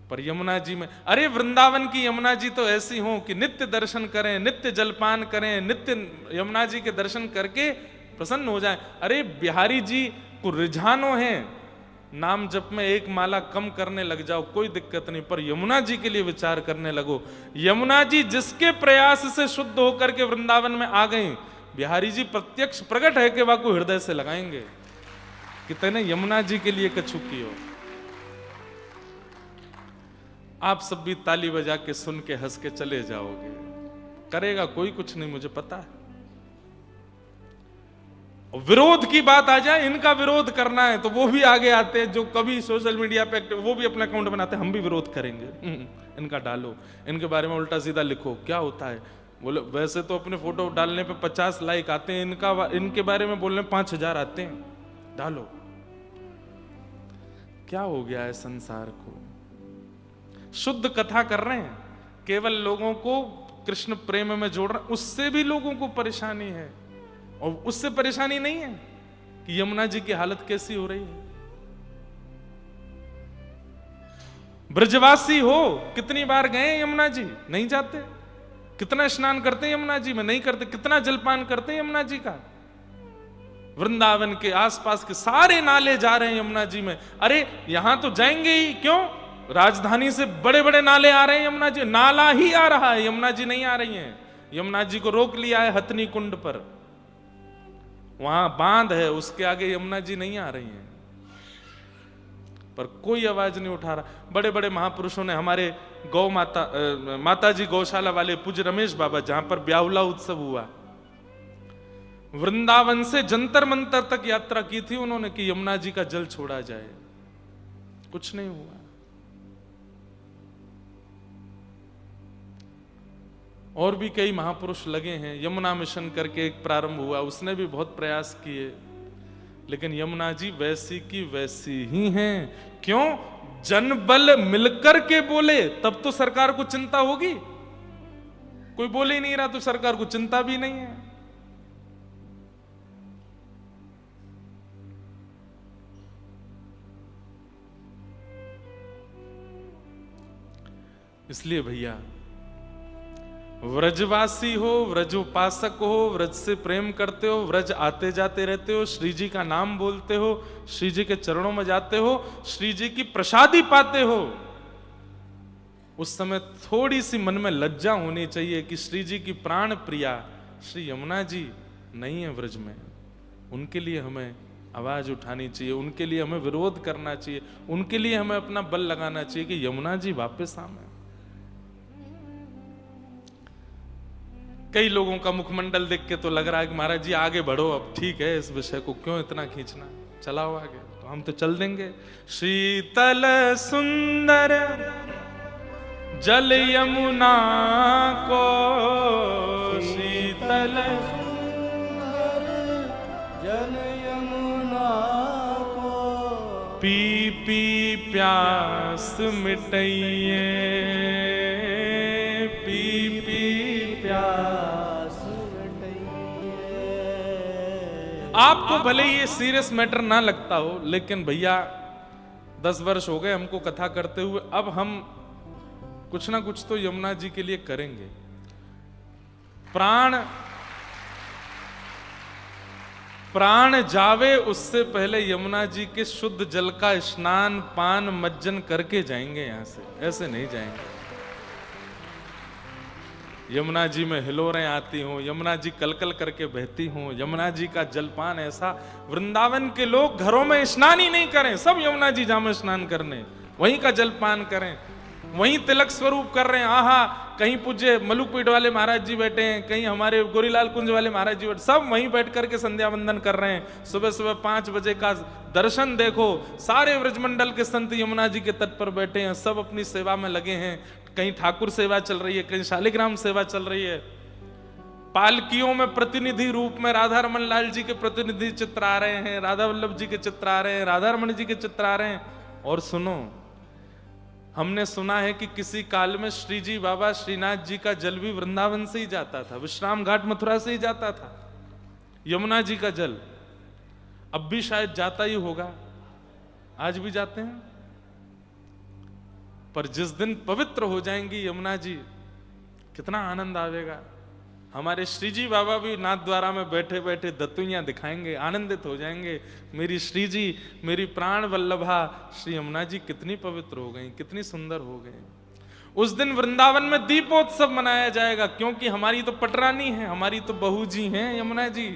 पर यमुना जी में, अरे वृंदावन की यमुना जी तो ऐसी हो कि नित्य दर्शन करें, नित्य जलपान करें, नित्य यमुना जी के दर्शन करके प्रसन्न हो जाएं। अरे बिहारी जी को रिझानो है, नाम जप में एक माला कम करने लग जाओ, कोई दिक्कत नहीं, पर यमुना जी के लिए विचार करने लगो। यमुना जी जिसके प्रयास से शुद्ध होकर के वृंदावन में आ गई, बिहारी जी प्रत्यक्ष प्रकट है कि वाको हृदय से लगाएंगे कि तने यमुना जी के लिए कछु की हो। आप सब भी ताली बजा के सुन के हंस के चले जाओगे, करेगा कोई कुछ नहीं, मुझे पता है। विरोध की बात आ जाए, इनका विरोध करना है तो वो भी आगे आते हैं, जो कभी सोशल मीडिया पे एक्टिव, वो भी अपना अकाउंट बनाते हैं, हम भी विरोध करेंगे, इनका डालो, इनके बारे में उल्टा सीधा लिखो, क्या होता है। बोले वैसे तो अपने फोटो डालने पे 50 लाइक आते हैं, इनके बारे में बोलने 5000 आते हैं, डालो। क्या हो गया है संसार को? शुद्ध कथा कर रहे हैं, केवल लोगों को कृष्ण प्रेम में जोड़ रहे हैं, उससे भी लोगों को परेशानी है। और उससे परेशानी नहीं है कि यमुना जी की हालत कैसी हो रही है। ब्रजवासी हो, कितनी बार गए यमुना जी, नहीं जाते। कितना स्नान करते हैं यमुना जी में, नहीं करते। कितना जलपान करते हैं यमुना जी का। वृंदावन के आसपास के सारे नाले जा रहे हैं यमुना जी में। अरे यहां तो जाएंगे ही, क्यों? राजधानी से बड़े बड़े नाले आ रहे हैं यमुना जी, नाला ही आ रहा है, यमुना जी नहीं आ रही हैं। यमुना जी को रोक लिया है हथनी कुंड पर, वहां बांध है, उसके आगे यमुना जी नहीं आ रही हैं, पर कोई आवाज नहीं उठा रहा। बड़े बड़े महापुरुषों ने, हमारे गौ माता जी गौशाला वाले पूज्य रमेश बाबा, जहां पर ब्याहुला उत्सव हुआ, वृंदावन से जंतर मंतर तक यात्रा की थी उन्होंने कि यमुना जी का जल छोड़ा जाए, कुछ नहीं हुआ। और भी कई महापुरुष लगे हैं। यमुना मिशन करके एक प्रारंभ हुआ, उसने भी बहुत प्रयास किए, लेकिन यमुना जी वैसी की वैसी ही हैं। क्यों? जनबल मिलकर के बोले तब तो सरकार को चिंता होगी, कोई बोले ही नहीं रहा तो सरकार को चिंता भी नहीं है। इसलिए भैया, व्रजवासी हो, व्रजोपासक हो, व्रज से प्रेम करते हो, व्रज आते जाते रहते हो, श्री जी का नाम बोलते हो, श्री जी के चरणों में जाते हो, श्री जी की प्रसादी पाते हो, उस समय थोड़ी सी मन में लज्जा होनी चाहिए कि श्री जी की प्राण प्रिया श्री यमुना जी नहीं है व्रज में। उनके लिए हमें आवाज उठानी चाहिए, उनके लिए हमें विरोध करना चाहिए, उनके लिए हमें अपना बल लगाना चाहिए कि यमुना जी वापस आए। कई लोगों का मुखमंडल देख के तो लग रहा है कि महाराज जी आगे बढ़ो, अब ठीक है, इस विषय को क्यों इतना खींचना, चलाओ आगे। तो हम तो चल देंगे। शीतल सुंदर जल यमुना को, शीतल सुंदर जल यमुना को, पी पी प्यास मिटाइए, पी पी प्यास। आपको भले ये सीरियस मैटर ना लगता हो, लेकिन भैया 10 वर्ष हो गए हमको कथा करते हुए, अब हम कुछ ना कुछ तो यमुना जी के लिए करेंगे। प्राण जावे उससे पहले यमुना जी के शुद्ध जल का स्नान पान मज्जन करके जाएंगे यहां से, ऐसे नहीं जाएंगे। यमुना जी में हिलोरें आती हों, यमुना जी कलकल करके बहती हों, यमुना जी का जलपान ऐसा, वृंदावन के लोग घरों में स्नान ही नहीं करें, सब यमुना जी जामे स्नान करने, वहीं का जलपान करें, वहीं तिलक स्वरूप कर रहे हैं। आहा, कहीं पूज्य मलुकपीठ वाले महाराज जी बैठे हैं, कहीं हमारे गोरीलाल कुंज वाले महाराज जी बैठे, सब वहीं बैठ करके संध्या वंदन कर रहे हैं। सुबह सुबह 5 बजे का दर्शन देखो, सारे व्रजमंडल के संत यमुना जी के तट पर बैठे हैं, सब अपनी सेवा में लगे हैं। कहीं ठाकुर सेवा चल रही है, कहीं शालिग्राम सेवा चल रही है। पालकियों में प्रतिनिधि रूप में राधा रमन लाल जी के प्रतिनिधि चित्र आ रहे हैं, राधा वल्लभ जी के चित्र आ रहे हैं, राधा रमन जी के चित्र आ रहे हैं। और सुनो, हमने सुना है कि किसी काल में श्री जी बाबा श्रीनाथ जी का जल भी वृंदावन से ही जाता था, विश्राम घाट मथुरा से ही जाता था, यमुना जी का जल अब भी शायद जाता ही होगा, आज भी जाते हैं। पर जिस दिन पवित्र हो जाएंगी यमुना जी, कितना आनंद आवेगा। हमारे श्री जी बाबा भी नाथ द्वारा में बैठे बैठे दत्तुइयां दिखाएंगे, आनंदित हो जाएंगे। मेरी श्री जी, मेरी प्राण वल्लभा श्री यमुना जी कितनी पवित्र हो गई, कितनी सुंदर हो गई। उस दिन वृंदावन में दीपोत्सव मनाया जाएगा, क्योंकि हमारी तो पटरानी है, हमारी तो बहू जी हैं यमुना जी।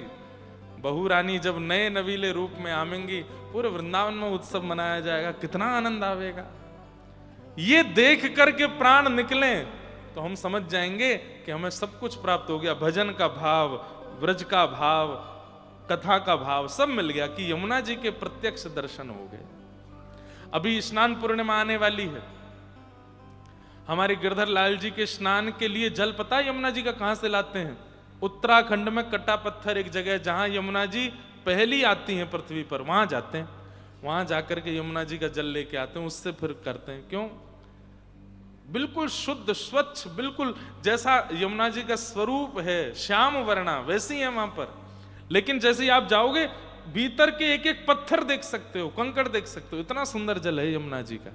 बहू रानी जब नए नवीले रूप में आवेंगी, पूरे वृंदावन में उत्सव मनाया जाएगा, कितना आनंद आवेगा। ये देख करके प्राण निकले तो हम समझ जाएंगे कि हमें सब कुछ प्राप्त हो गया। भजन का भाव, व्रज का भाव, कथा का भाव सब मिल गया कि यमुना जी के प्रत्यक्ष दर्शन हो गए। अभी स्नान पूर्णिमा आने वाली है। हमारे गिरधर लाल जी के स्नान के लिए जल पता है यमुना जी का कहां से लाते हैं? उत्तराखंड में कटा पत्थर एक जगह, जहां यमुना जी पहली आती हैं पृथ्वी पर, वहां जाते हैं। वहां जाकर के यमुना जी का जल लेके आते हैं, उससे फिर करते हैं। क्यों? बिल्कुल शुद्ध स्वच्छ, बिल्कुल जैसा यमुना जी का स्वरूप है, श्याम वर्णा, वैसी है वहां पर। लेकिन जैसे ही आप जाओगे, भीतर के एक एक पत्थर देख सकते हो, कंकड़ देख सकते हो, इतना सुंदर जल है यमुना जी का।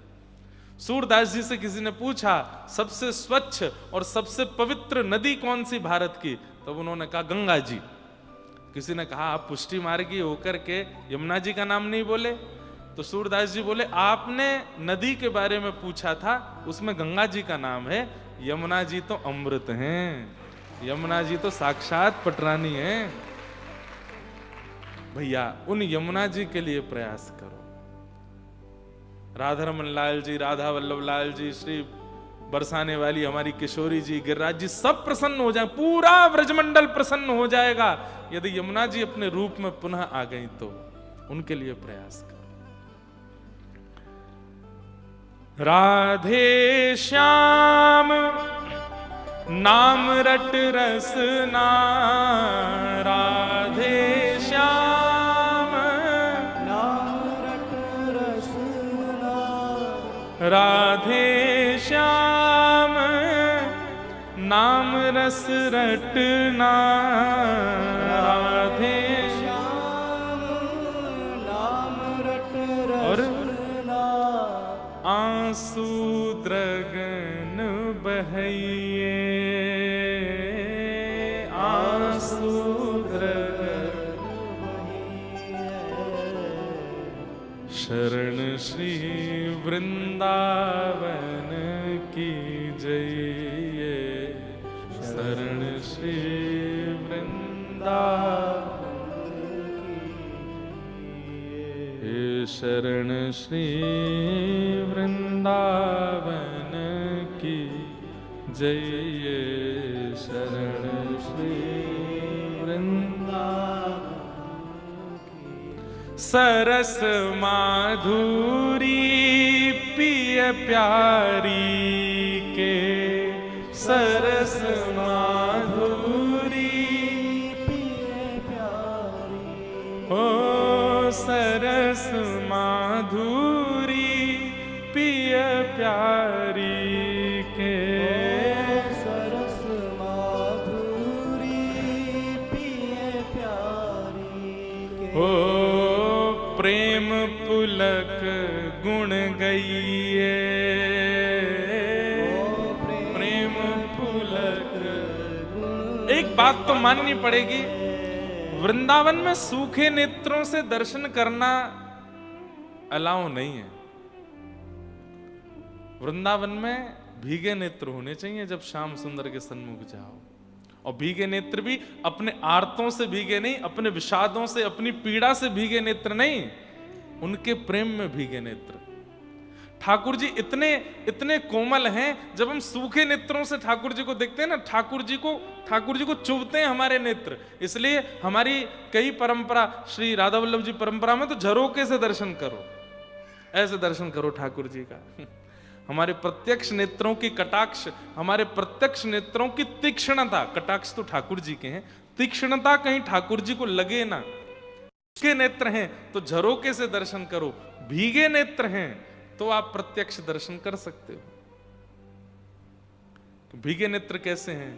सूरदास जी से किसी ने पूछा सबसे स्वच्छ और सबसे पवित्र नदी कौन सी भारत की, तब उन्होंने कहा गंगा जी। किसी ने कहा आप पुष्टि मार्गी होकर के यमुना जी का नाम नहीं बोले, तो सूरदास जी बोले आपने नदी के बारे में पूछा था, उसमें गंगा जी का नाम है, यमुना जी तो अमृत हैं, यमुना जी तो साक्षात पटरानी हैं। भैया उन यमुना जी के लिए प्रयास करो। राधा रमन लाल जी, राधा वल्लभ लाल जी, श्री बरसाने वाली हमारी किशोरी जी, गिरिराज जी, सब प्रसन्न हो जाए, पूरा व्रजमंडल प्रसन्न हो जाएगा यदि यमुना जी अपने रूप में पुनः आ गई तो। उनके लिए प्रयास करो। राधे श्याम नाम रट रसना, राधे श्याम नाम रट रसना, राधे श्याम नाम रस रटना, राधे श्याम नाम रट और रसना, आंसू द्रगन बहइये, आंसू द्रगन शरण श्री वृंदावन की जय, शरण श्री वृंदावन की, शरण श्री वृंदावन की जय, शरण श्री वृंदावन। सरस माधुरी पिय प्यारी के, सरस माधुरी पिय प्यारी, ओ सरस माधुरी पिय प्यारी के, सरस माधुरी पिय प्यारी के, ओ प्रेम पुलक गुण गइये, प्रेम पुलक। एक बात तो माननी पड़ेगी, वृंदावन में सूखे नेत्रों से दर्शन करना अलाउ नहीं है। वृंदावन में भीगे नेत्र होने चाहिए जब श्याम सुंदर के सन्मुख जाओ। और भीगे नेत्र भी अपने आर्तों से भीगे नहीं, अपने विषादों से, अपनी पीड़ा से भीगे नेत्र नहीं, उनके प्रेम में भीगे नेत्र। ठाकुर जी इतने इतने कोमल हैं, जब हम सूखे नेत्रों से ठाकुर जी को देखते हैं ना, ठाकुर जी को चुभते हैं हमारे नेत्र। इसलिए हमारी कई परंपरा, श्री राधा वल्लभ जी परंपरा में तो झरोके से दर्शन करो, ऐसे दर्शन करो ठाकुर जी का। हमारे प्रत्यक्ष नेत्रों की कटाक्ष, हमारे प्रत्यक्ष नेत्रों की तीक्ष्णता, कटाक्ष तो ठाकुर जी के हैं, तीक्ष्णता कहीं ठाकुर जी को लगे ना। के नेत्र हैं तो झरोके से दर्शन करो, भीगे नेत्र हैं तो आप प्रत्यक्ष दर्शन कर सकते हो। तो भीगे नेत्र कैसे हैं?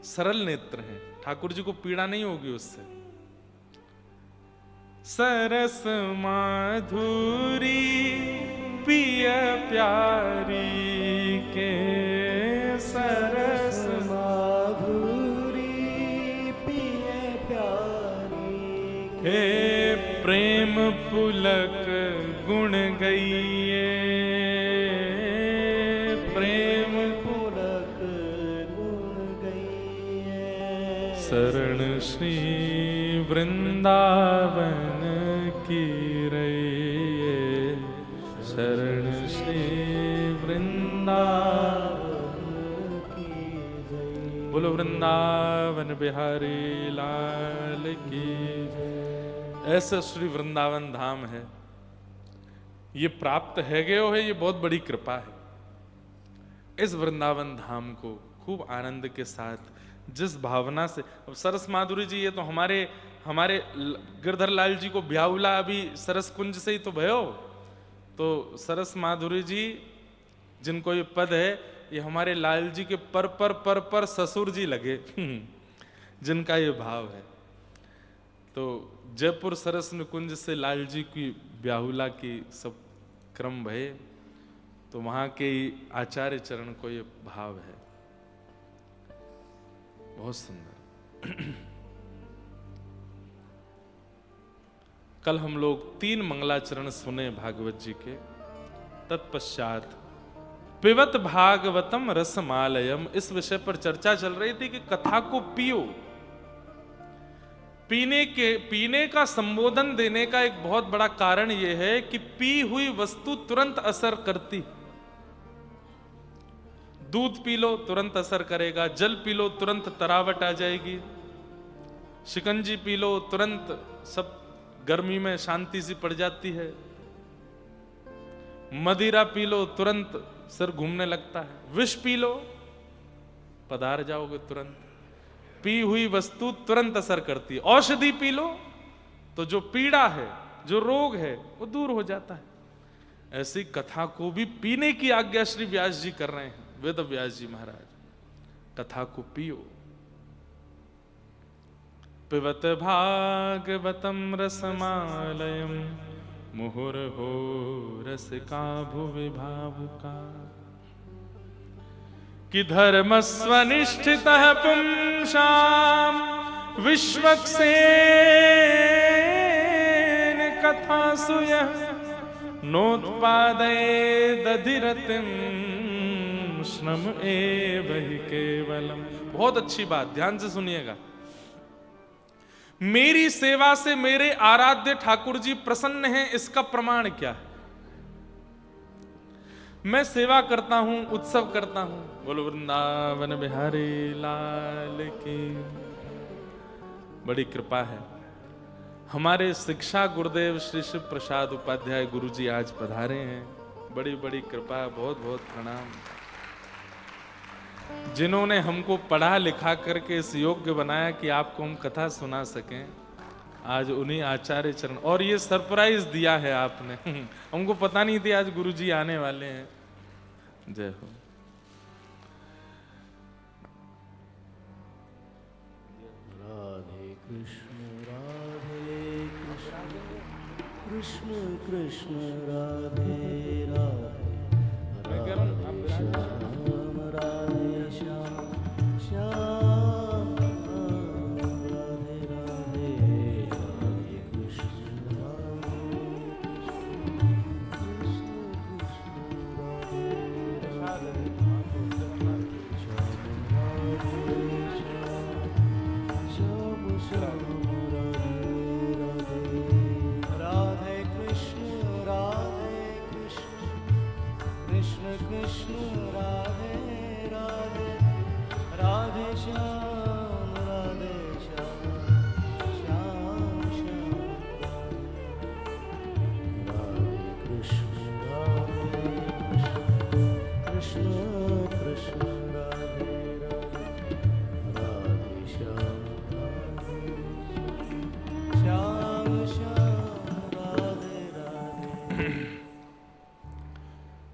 सरल नेत्र हैं, ठाकुर जी को पीड़ा नहीं होगी उससे। सरस माधुरी पिय प्यारी के, सरस माधुरी पिय प्यारी हे प्रेम पुलक गुण गईये, प्रेम पुलक गुण गईये। शरण श्री वृंदावन की रैये, शरण श्री वृंदावन की जय। बोलो वृंदावन बिहारी लाल की जय। ऐसा श्री वृंदावन धाम है, ये प्राप्त है गयो है, ये बहुत बड़ी कृपा है। इस वृंदावन धाम को खूब आनंद के साथ, जिस भावना से, अब सरस माधुरी जी ये तो हमारे गिरधर लाल जी को ब्याहुला अभी सरस कुंज से ही तो भयो। तो सरस माधुरी जी जिनको ये पद है, ये हमारे लाल जी के पर ससुर जी लगे जिनका ये भाव है। तो जयपुर सरस कुंज से लाल जी की ब्याहुला की सब क्रम भये, तो वहां के आचार्य चरण को ये भाव है। बहुत सुंदर। कल हम लोग 3 मंगलाचरण सुने भागवत जी के, तत्पश्चात पिबत भागवतम रसमालयम, इस विषय पर चर्चा चल रही थी कि कथा को पियो। पीने का संबोधन देने का एक बहुत बड़ा कारण यह है कि पी हुई वस्तु तुरंत असर करती। दूध पी लो तुरंत असर करेगा, जल पी लो तुरंत तरावट आ जाएगी, शिकंजी पी लो तुरंत सब गर्मी में शांति सी पड़ जाती है, मदिरा पी लो तुरंत सिर घूमने लगता है, विष पी लो पधार जाओगे तुरंत। पी हुई वस्तु तुरंत असर करती है। औषधि पी लो तो जो पीड़ा है, जो रोग है, वो दूर हो जाता है। ऐसी कथा को भी पीने की आज्ञा श्री व्यास जी कर रहे हैं, वेद व्यास जी महाराज। कथा को पियो। पिबत भागवतम रसमालयम, मुहुर्हो रसिका भुवि भावुका, कि धर्म स्वनिष्ठित पुंसाम विश्वक्सेन कथा सुय नोत्पादये दधिरतिम श्रम एव हि केवलम। बहुत अच्छी बात, ध्यान से सुनिएगा। मेरी सेवा से मेरे आराध्य ठाकुर जी प्रसन्न हैं, इसका प्रमाण क्या है? मैं सेवा करता हूं, उत्सव करता हूं। बोलो वृंदावन बिहारी लाल की। बड़ी कृपा है। हमारे शिक्षा गुरुदेव श्री शिव प्रसाद उपाध्याय गुरु जी आज पधारे हैं। बड़ी बड़ी कृपा, बहुत बहुत प्रणाम। जिन्होंने हमको पढ़ा लिखा करके इस योग्य बनाया कि आपको हम कथा सुना सकें, आज उन्हीं आचार्य चरण, और ये सरप्राइज दिया है आपने हमको पता नहीं थी आज गुरु जी आने वाले हैं। जय हो। राधे कृष्ण कृष्ण कृष्ण राधे राधे, राधे श्याम राधे श्याम श्याम, राधे राधे राधे कृष्ण राधे कृष्ण कृष्ण राधे राधे,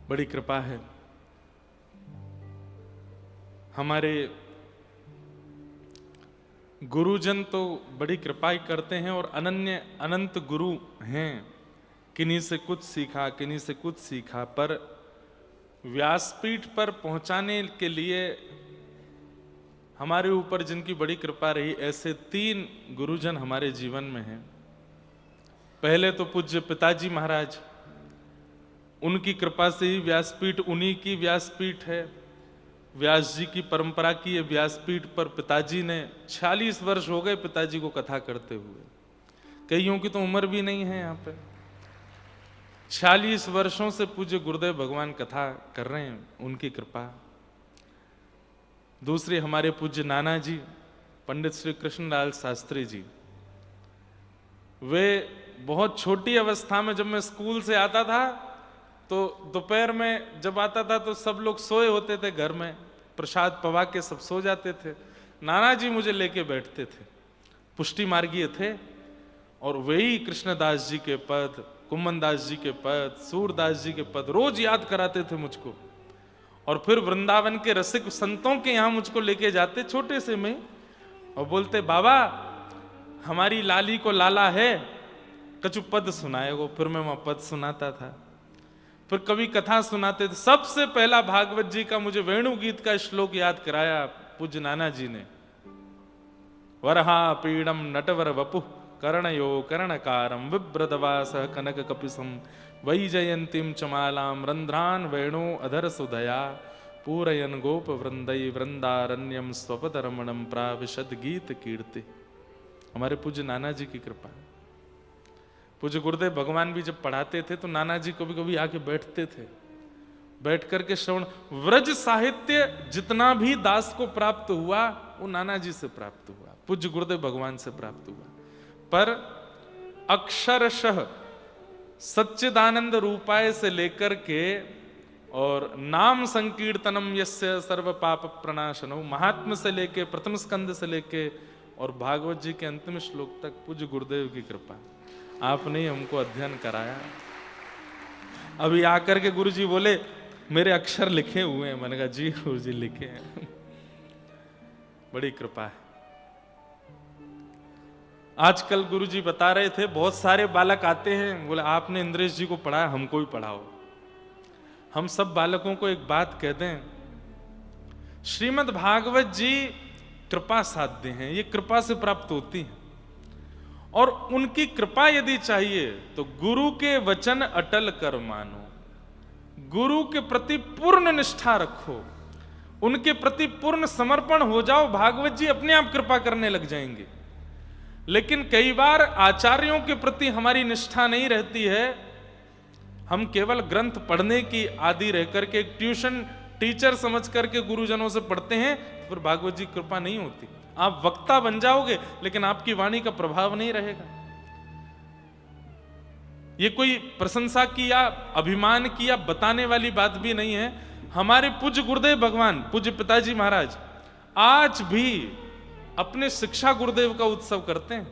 बड़ी कृपा है। हमारे गुरुजन तो बड़ी कृपा ही करते हैं और अनन्य अनंत गुरु हैं। किन्हीं से कुछ सीखा, किन्हीं से कुछ सीखा, पर व्यासपीठ पर पहुंचाने के लिए हमारे ऊपर जिनकी बड़ी कृपा रही, ऐसे 3 गुरुजन हमारे जीवन में हैं। पहले तो पूज्य पिताजी महाराज, उनकी कृपा से ही व्यासपीठ, उन्हीं की व्यासपीठ है। व्यास जी की परंपरा की ये व्यासपीठ पर पिताजी ने 46 वर्ष हो गए पिताजी को कथा करते हुए। कईयों की तो उम्र भी नहीं है यहाँ पे। 46 वर्षों से पूज्य गुरुदेव भगवान कथा कर रहे हैं, उनकी कृपा। दूसरे हमारे पूज्य नाना जी, पंडित श्री कृष्णलाल शास्त्री जी, वे बहुत छोटी अवस्था में, जब मैं स्कूल से आता था तो दोपहर में जब आता था तो सब लोग सोए होते थे घर में, प्रसाद पवा के सब सो जाते थे। नाना जी मुझे लेके बैठते थे, पुष्टि मार्गीय थे, और वही कृष्णदास जी के पद, कुम्मन दास जी के पद, सूरदास जी के पद रोज याद कराते थे मुझको। और फिर वृंदावन के रसिक संतों के यहाँ मुझको लेके जाते छोटे से में, और बोलते बाबा हमारी लाली को लाला है, कछु पद सुनाएगो। फिर मैं वहां पद सुनाता था। फिर कभी कथा सुनाते थे। सबसे पहला भागवत जी का मुझे वेणु गीत का श्लोक याद कराया पूज्य नाना जी ने। वरहा पीड़म नटवर वपु कर्णयो कर्णकारम विभ्रदवास कनक कपिसम वैजयंतीम चमालाम रंध्रान वेणु अधर सुधया पूरयन गोप वृंदई वृंदारण्यम स्वपद रमणम प्राविशद गीत कीर्ति। हमारे पूज्य नाना जी की कृपा। पूज्य गुरुदेव भगवान भी जब पढ़ाते थे तो नाना जी कभी कभी आके बैठते थे, बैठ करके श्रवण। व्रज साहित्य जितना भी दास को प्राप्त हुआ वो नाना जी से प्राप्त हुआ, पूज्य गुरुदेव भगवान से प्राप्त हुआ। पर अक्षरशः सच्चिदानंद रूपाय से लेकर के और नाम संकीर्तनम यस्य सर्व पाप प्रणाशनो, महात्म से लेके, प्रथम स्कंद से लेके और भागवत जी के अंतिम श्लोक तक पूज्य गुरुदेव की कृपा। आपने ही हमको अध्ययन कराया। अभी आकर के गुरु जी बोले मेरे अक्षर लिखे हुए हैं। मैंने कहा जी गुरु जी लिखे हैं। बड़ी कृपा है। आजकल गुरु जी बता रहे थे बहुत सारे बालक आते हैं, बोले आपने इंद्रेश जी को पढ़ाया, हमको भी पढ़ाओ। हम सब बालकों को एक बात कहते हैं, श्रीमद् भागवत जी कृपा साध्य हैं, ये कृपा से प्राप्त होती हैं। और उनकी कृपा यदि चाहिए तो गुरु के वचन अटल कर मानो, गुरु के प्रति पूर्ण निष्ठा रखो, उनके प्रति पूर्ण समर्पण हो जाओ, भागवत जी अपने आप कृपा करने लग जाएंगे। लेकिन कई बार आचार्यों के प्रति हमारी निष्ठा नहीं रहती है। हम केवल ग्रंथ पढ़ने की आदि रह करके एक ट्यूशन टीचर समझ करके गुरुजनों से पढ़ते हैं, तो फिर भागवत जी कृपा नहीं होती। आप वक्ता बन जाओगे लेकिन आपकी वाणी का प्रभाव नहीं रहेगा। ये कोई प्रशंसा की या अभिमान की या बताने वाली बात भी नहीं है। हमारे पूज्य गुरुदेव भगवान, पूज्य पिताजी महाराज आज भी अपने शिक्षा गुरुदेव का उत्सव करते हैं,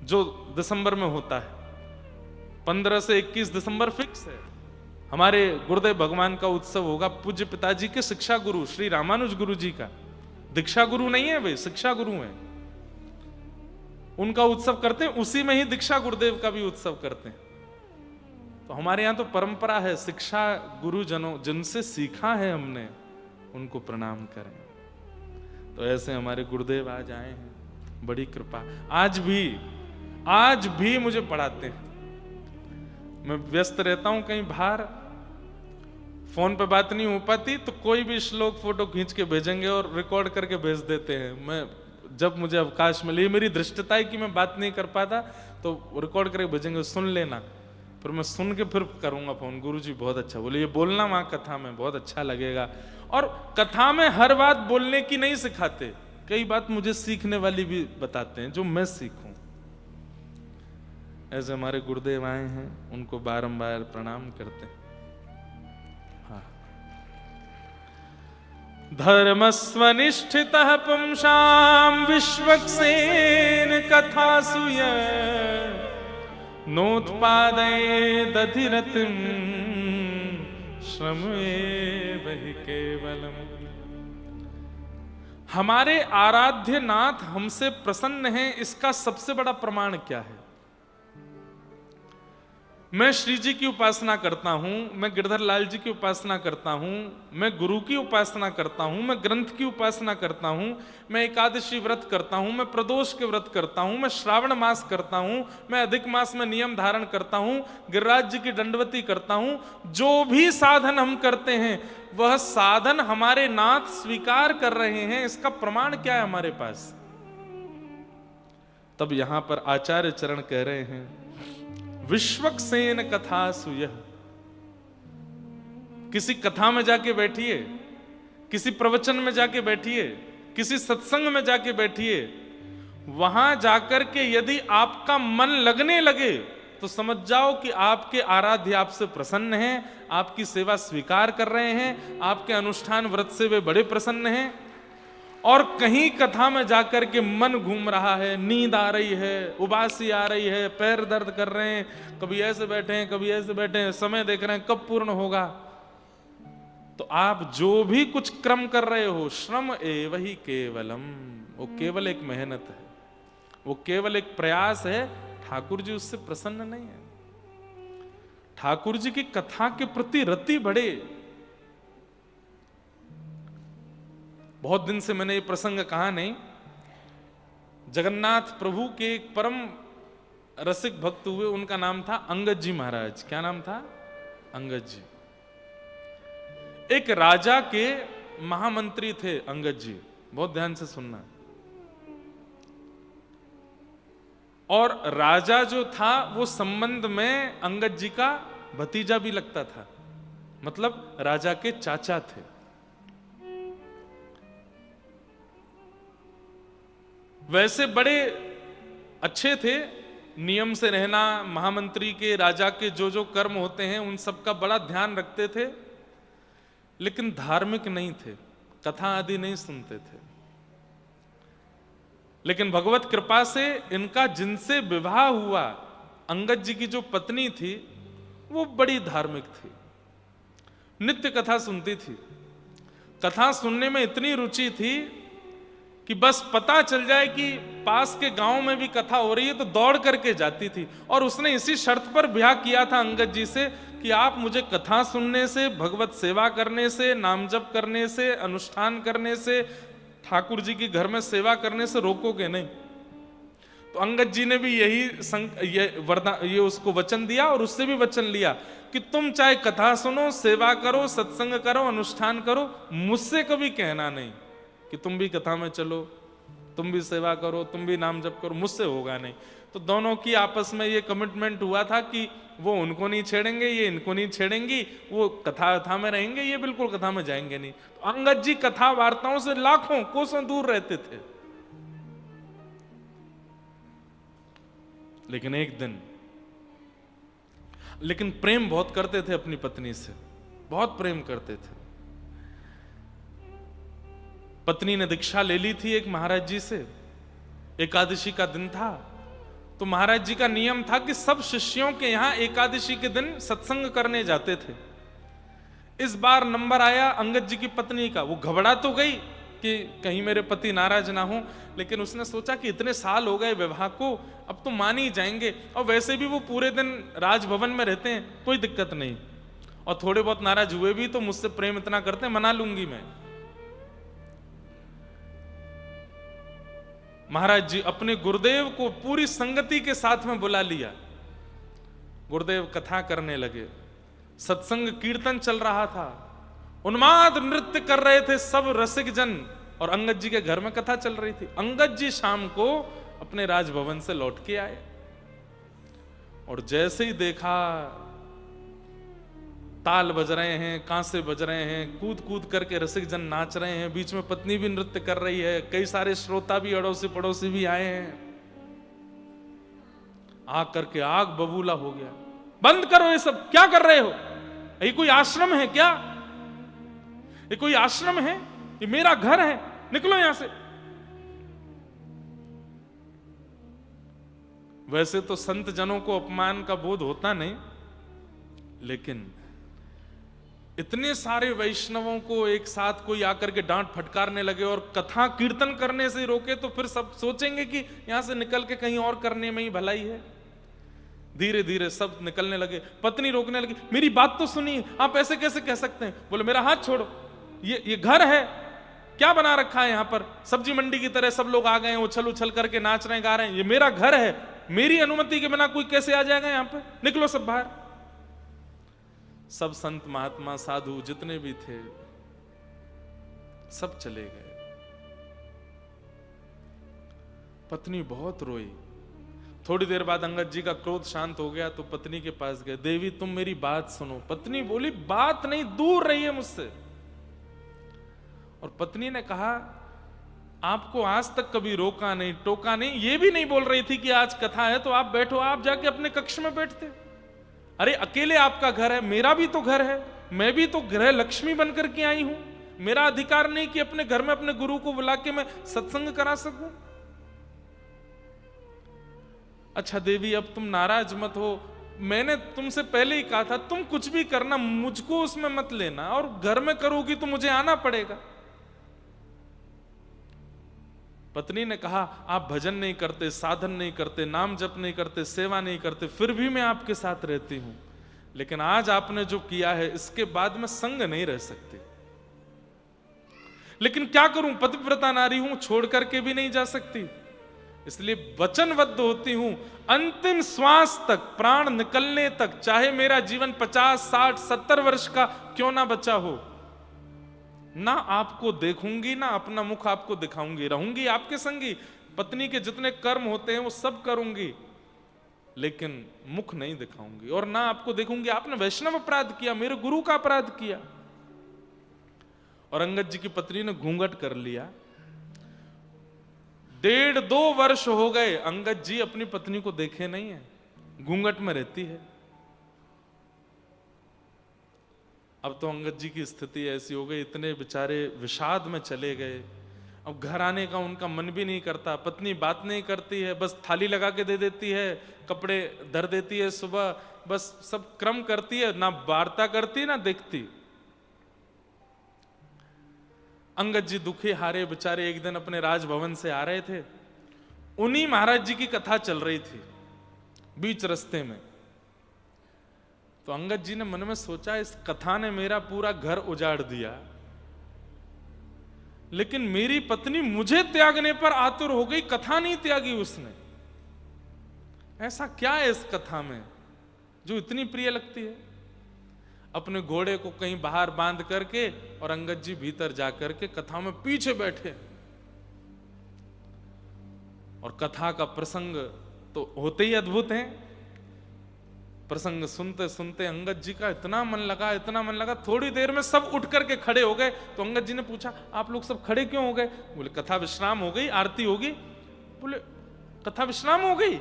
जो दिसंबर में होता है। 15 से 21 दिसंबर फिक्स है। हमारे गुरुदेव भगवान का उत्सव होगा पूज्य पिताजी के शिक्षा गुरु श्री रामानुज गुरु जी का। दीक्षा गुरु नहीं है वे, शिक्षा गुरु हैं। उनका उत्सव करते हैं, उसी में ही दीक्षा गुरुदेव का भी उत्सव करते हैं। तो हमारे यहां तो परंपरा है, शिक्षा गुरुजनों जिनसे सीखा है हमने उनको प्रणाम करें। तो ऐसे हमारे गुरुदेव आज आए हैं, बड़ी कृपा। आज भी मुझे पढ़ाते हैं। मैं व्यस्त रहता हूं कहीं बाहर, फोन पे बात नहीं हो पाती, तो कोई भी श्लोक फोटो खींच के भेजेंगे और रिकॉर्ड करके भेज देते हैं। मैं जब मुझे अवकाश मिले, मेरी दृष्टता है कि मैं बात नहीं कर पाता, तो रिकॉर्ड करके भेजेंगे, सुन लेना। फिर मैं सुन के फिर करूंगा फोन, गुरुजी बहुत अच्छा बोले, ये बोलना वहां कथा में बहुत अच्छा लगेगा। और कथा में हर बात बोलने की नहीं सिखाते, कई बात मुझे सीखने वाली भी बताते हैं जो मैं सीखूं। ऐसे हमारे गुरुदेव आए हैं, उनको बारंबार प्रणाम करते हैं। हाँ। धर्मस्वनिष्ठितः पुंसां विश्वक्सेन कथासु यः नोत्पादये दधिरतिम् श्रम एव हि केवलम। हमारे आराध्य नाथ हमसे प्रसन्न हैं, इसका सबसे बड़ा प्रमाण क्या है? मैं श्री जी की उपासना करता हूं, मैं गिरधर लाल जी की उपासना करता हूं, मैं गुरु की उपासना करता हूं, मैं ग्रंथ की उपासना करता हूं, मैं एकादशी व्रत करता हूं, मैं प्रदोष के व्रत करता हूं, मैं श्रावण मास करता हूं, मैं अधिक मास में नियम धारण करता हूं, गिरिराज जी की दंडवती करता हूं। जो भी साधन हम करते हैं वह साधन हमारे नाथ स्वीकार कर रहे हैं, इसका प्रमाण क्या है हमारे पास? तब यहां पर आचार्य चरण कह रहे हैं, विश्वक्सेन कथा सुयह। किसी कथा में जाके बैठिए, किसी प्रवचन में जाके बैठिए, किसी सत्संग में जाके बैठिए, वहां जाकर के यदि आपका मन लगने लगे तो समझ जाओ कि आपके आराध्य आपसे प्रसन्न हैं, आपकी सेवा स्वीकार कर रहे हैं, आपके अनुष्ठान व्रत से वे बड़े प्रसन्न हैं। और कहीं कथा में जाकर के मन घूम रहा है, नींद आ रही है, उबासी आ रही है, पैर दर्द कर रहे हैं, कभी ऐसे बैठे हैं, कभी ऐसे बैठे हैं, समय देख रहे हैं कब पूर्ण होगा, तो आप जो भी कुछ क्रम कर रहे हो, श्रम एव हि केवलम, वो केवल एक मेहनत है, वो केवल एक प्रयास है। ठाकुर जी उससे प्रसन्न नहीं है। ठाकुर जी की कथा के प्रति रति बढ़े। बहुत दिन से मैंने ये प्रसंग कहा नहीं। जगन्नाथ प्रभु के एक परम रसिक भक्त हुए, उनका नाम था अंगद जी महाराज। क्या नाम था? अंगद जी। एक राजा के महामंत्री थे अंगद जी, बहुत ध्यान से सुनना। और राजा जो था वो संबंध में अंगद जी का भतीजा भी लगता था, मतलब राजा के चाचा थे। वैसे बड़े अच्छे थे, नियम से रहना, महामंत्री के, राजा के जो जो कर्म होते हैं उन सब का बड़ा ध्यान रखते थे, लेकिन धार्मिक नहीं थे, कथा आदि नहीं सुनते थे। लेकिन भगवत कृपा से इनका जिनसे विवाह हुआ, अंगद जी की जो पत्नी थी वो बड़ी धार्मिक थी, नित्य कथा सुनती थी। कथा सुनने में इतनी रुचि थी कि बस पता चल जाए कि पास के गांव में भी कथा हो रही है तो दौड़ करके जाती थी। और उसने इसी शर्त पर ब्याह किया था अंगद जी से कि आप मुझे कथा सुनने से, भगवत सेवा करने से, नाम जप करने से, अनुष्ठान करने से, ठाकुर जी की घर में सेवा करने से रोकोगे नहीं। तो अंगद जी ने भी ये उसको वचन दिया और उससे भी वचन लिया कि तुम चाहे कथा सुनो, सेवा करो, सत्संग करो, अनुष्ठान करो, मुझसे कभी कहना नहीं कि तुम भी कथा में चलो, तुम भी सेवा करो, तुम भी नाम जप करो, मुझसे होगा नहीं। तो दोनों की आपस में ये कमिटमेंट हुआ था कि वो उनको नहीं छेड़ेंगे, ये इनको नहीं छेड़ेंगी, वो कथा में रहेंगे, ये बिल्कुल कथा में जाएंगे नहीं। तो अंगद जी कथा वार्ताओं से लाखों कोसों दूर रहते थे। लेकिन एक दिन, लेकिन प्रेम बहुत करते थे अपनी पत्नी से, बहुत प्रेम करते थे। पत्नी ने दीक्षा ले ली थी एक महाराज जी से, एकादशी का दिन था, तो महाराज जी का नियम था कि सब शिष्यों के यहां एकादशी के दिन सत्संग करने जाते थे। इस बार नंबर आया अंगद जी की पत्नी का। वो घबरा तो गई कि कहीं मेरे पति नाराज ना हो, लेकिन उसने सोचा कि इतने साल हो गए विवाह को, अब तो मान ही जाएंगे, और वैसे भी वो पूरे दिन राजभवन में रहते हैं, कोई दिक्कत नहीं, और थोड़े बहुत नाराज हुए भी तो मुझसे प्रेम इतना करते हैं, मना लूंगी मैं। महाराज जी अपने गुरुदेव को पूरी संगति के साथ में बुला लिया। गुरुदेव कथा करने लगे, सत्संग कीर्तन चल रहा था, उन्माद नृत्य कर रहे थे सब रसिक जन, और अंगद जी के घर में कथा चल रही थी। अंगद जी शाम को अपने राजभवन से लौट के आए और जैसे ही देखा ताल बज रहे हैं, कांसे बज रहे हैं, कूद कूद करके रसिक जन नाच रहे हैं, बीच में पत्नी भी नृत्य कर रही है, कई सारे श्रोता भी, अड़ोसी पड़ोसी भी आए हैं, आकर के आग बबूला हो गया। बंद करो ये सब, क्या कर रहे हो? ये कोई आश्रम है क्या? ये कोई आश्रम है? ये मेरा घर है, निकलो यहां से। वैसे तो संत जनों को अपमान का बोध होता नहीं, लेकिन इतने सारे वैष्णवों को एक साथ कोई आकर के डांट फटकारने लगे और कथा कीर्तन करने से रोके तो फिर सब सोचेंगे कि यहां से निकल के कहीं और करने में ही भलाई है। धीरे धीरे सब निकलने लगे। पत्नी रोकने लगी, मेरी बात तो सुनिए, आप ऐसे कैसे कह सकते हैं? बोले मेरा हाथ छोड़ो, ये घर है, क्या बना रखा है यहाँ पर? सब्जी मंडी की तरह सब लोग आ गए हैं, उछल उछल करके नाच रहे हैं, गा रहे हैं। ये मेरा घर है, मेरी अनुमति के बिना कोई कैसे आ जाएगा यहाँ पे? निकलो सब बाहर। सब संत महात्मा साधु जितने भी थे सब चले गए। पत्नी बहुत रोई। थोड़ी देर बाद अंगद जी का क्रोध शांत हो गया तो पत्नी के पास गए, देवी तुम मेरी बात सुनो। पत्नी बोली, बात नहीं, दूर रहिए मुझसे। और पत्नी ने कहा, आपको आज तक कभी रोका नहीं टोका नहीं, ये भी नहीं बोल रही थी कि आज कथा है तो आप बैठो, आप जाके अपने कक्ष में बैठते। अरे अकेले आपका घर है, मेरा भी तो घर है, मैं भी तो गृह लक्ष्मी बनकर के आई हूं। मेरा अधिकार नहीं कि अपने घर में अपने गुरु को बुला के मैं सत्संग करा सकूं? अच्छा देवी अब तुम नाराज मत हो, मैंने तुमसे पहले ही कहा था तुम कुछ भी करना मुझको उसमें मत लेना, और घर में करोगी तो मुझे आना पड़ेगा। पत्नी ने कहा, आप भजन नहीं करते, साधन नहीं करते, नाम जप नहीं करते, सेवा नहीं करते, फिर भी मैं आपके साथ रहती हूं, लेकिन आज आपने जो किया है इसके बाद मैं संग नहीं रह सकती। लेकिन क्या करूं, पतिव्रता नारी हूं, छोड़ करके भी नहीं जा सकती, इसलिए वचनबद्ध होती हूं अंतिम श्वास तक, प्राण निकलने तक, चाहे मेरा जीवन 50, 60, 70 वर्ष का क्यों ना बचा हो, ना आपको देखूंगी, ना अपना मुख आपको दिखाऊंगी, रहूंगी आपके संगी। पत्नी के जितने कर्म होते हैं वो सब करूंगी, लेकिन मुख नहीं दिखाऊंगी, और ना आपको देखूंगी आपने वैष्णव अपराध किया, मेरे गुरु का अपराध किया। और अंगद जी की पत्नी ने घूंघट कर लिया। 1.5-2 वर्ष हो गए अंगद जी अपनी पत्नी को देखे नहीं है, घूंघट में रहती है। अब तो अंगद जी की स्थिति ऐसी हो गई, इतने बेचारे विषाद में चले गए। अब घर आने का उनका मन भी नहीं करता, पत्नी बात नहीं करती है, बस थाली लगा के दे देती है, कपड़े धर देती है सुबह, बस सब क्रम करती है, ना वार्ता करती ना देखती। अंगद जी दुखी हारे बेचारे एक दिन अपने राजभवन से आ रहे थे, उन्हीं महाराज जी की कथा चल रही थी बीच रास्ते में। तो अंगद जी ने मन में सोचा, इस कथा ने मेरा पूरा घर उजाड़ दिया, लेकिन मेरी पत्नी मुझे त्यागने पर आतुर हो गई, कथा नहीं त्यागी उसने। ऐसा क्या है इस कथा में जो इतनी प्रिय लगती है? अपने घोड़े को कहीं बाहर बांध करके और अंगद जी भीतर जाकर के कथा में पीछे बैठे, और कथा का प्रसंग तो होते ही अद्भुत है। प्रसंग सुनते सुनते अंगद जी का इतना मन लगा, इतना मन लगा, थोड़ी देर में सब उठ करके खड़े हो गए। तो अंगद जी ने पूछा, आप लोग सब खड़े क्यों हो गए? बोले कथा विश्राम हो गई, आरती होगी। बोले कथा विश्राम हो गई?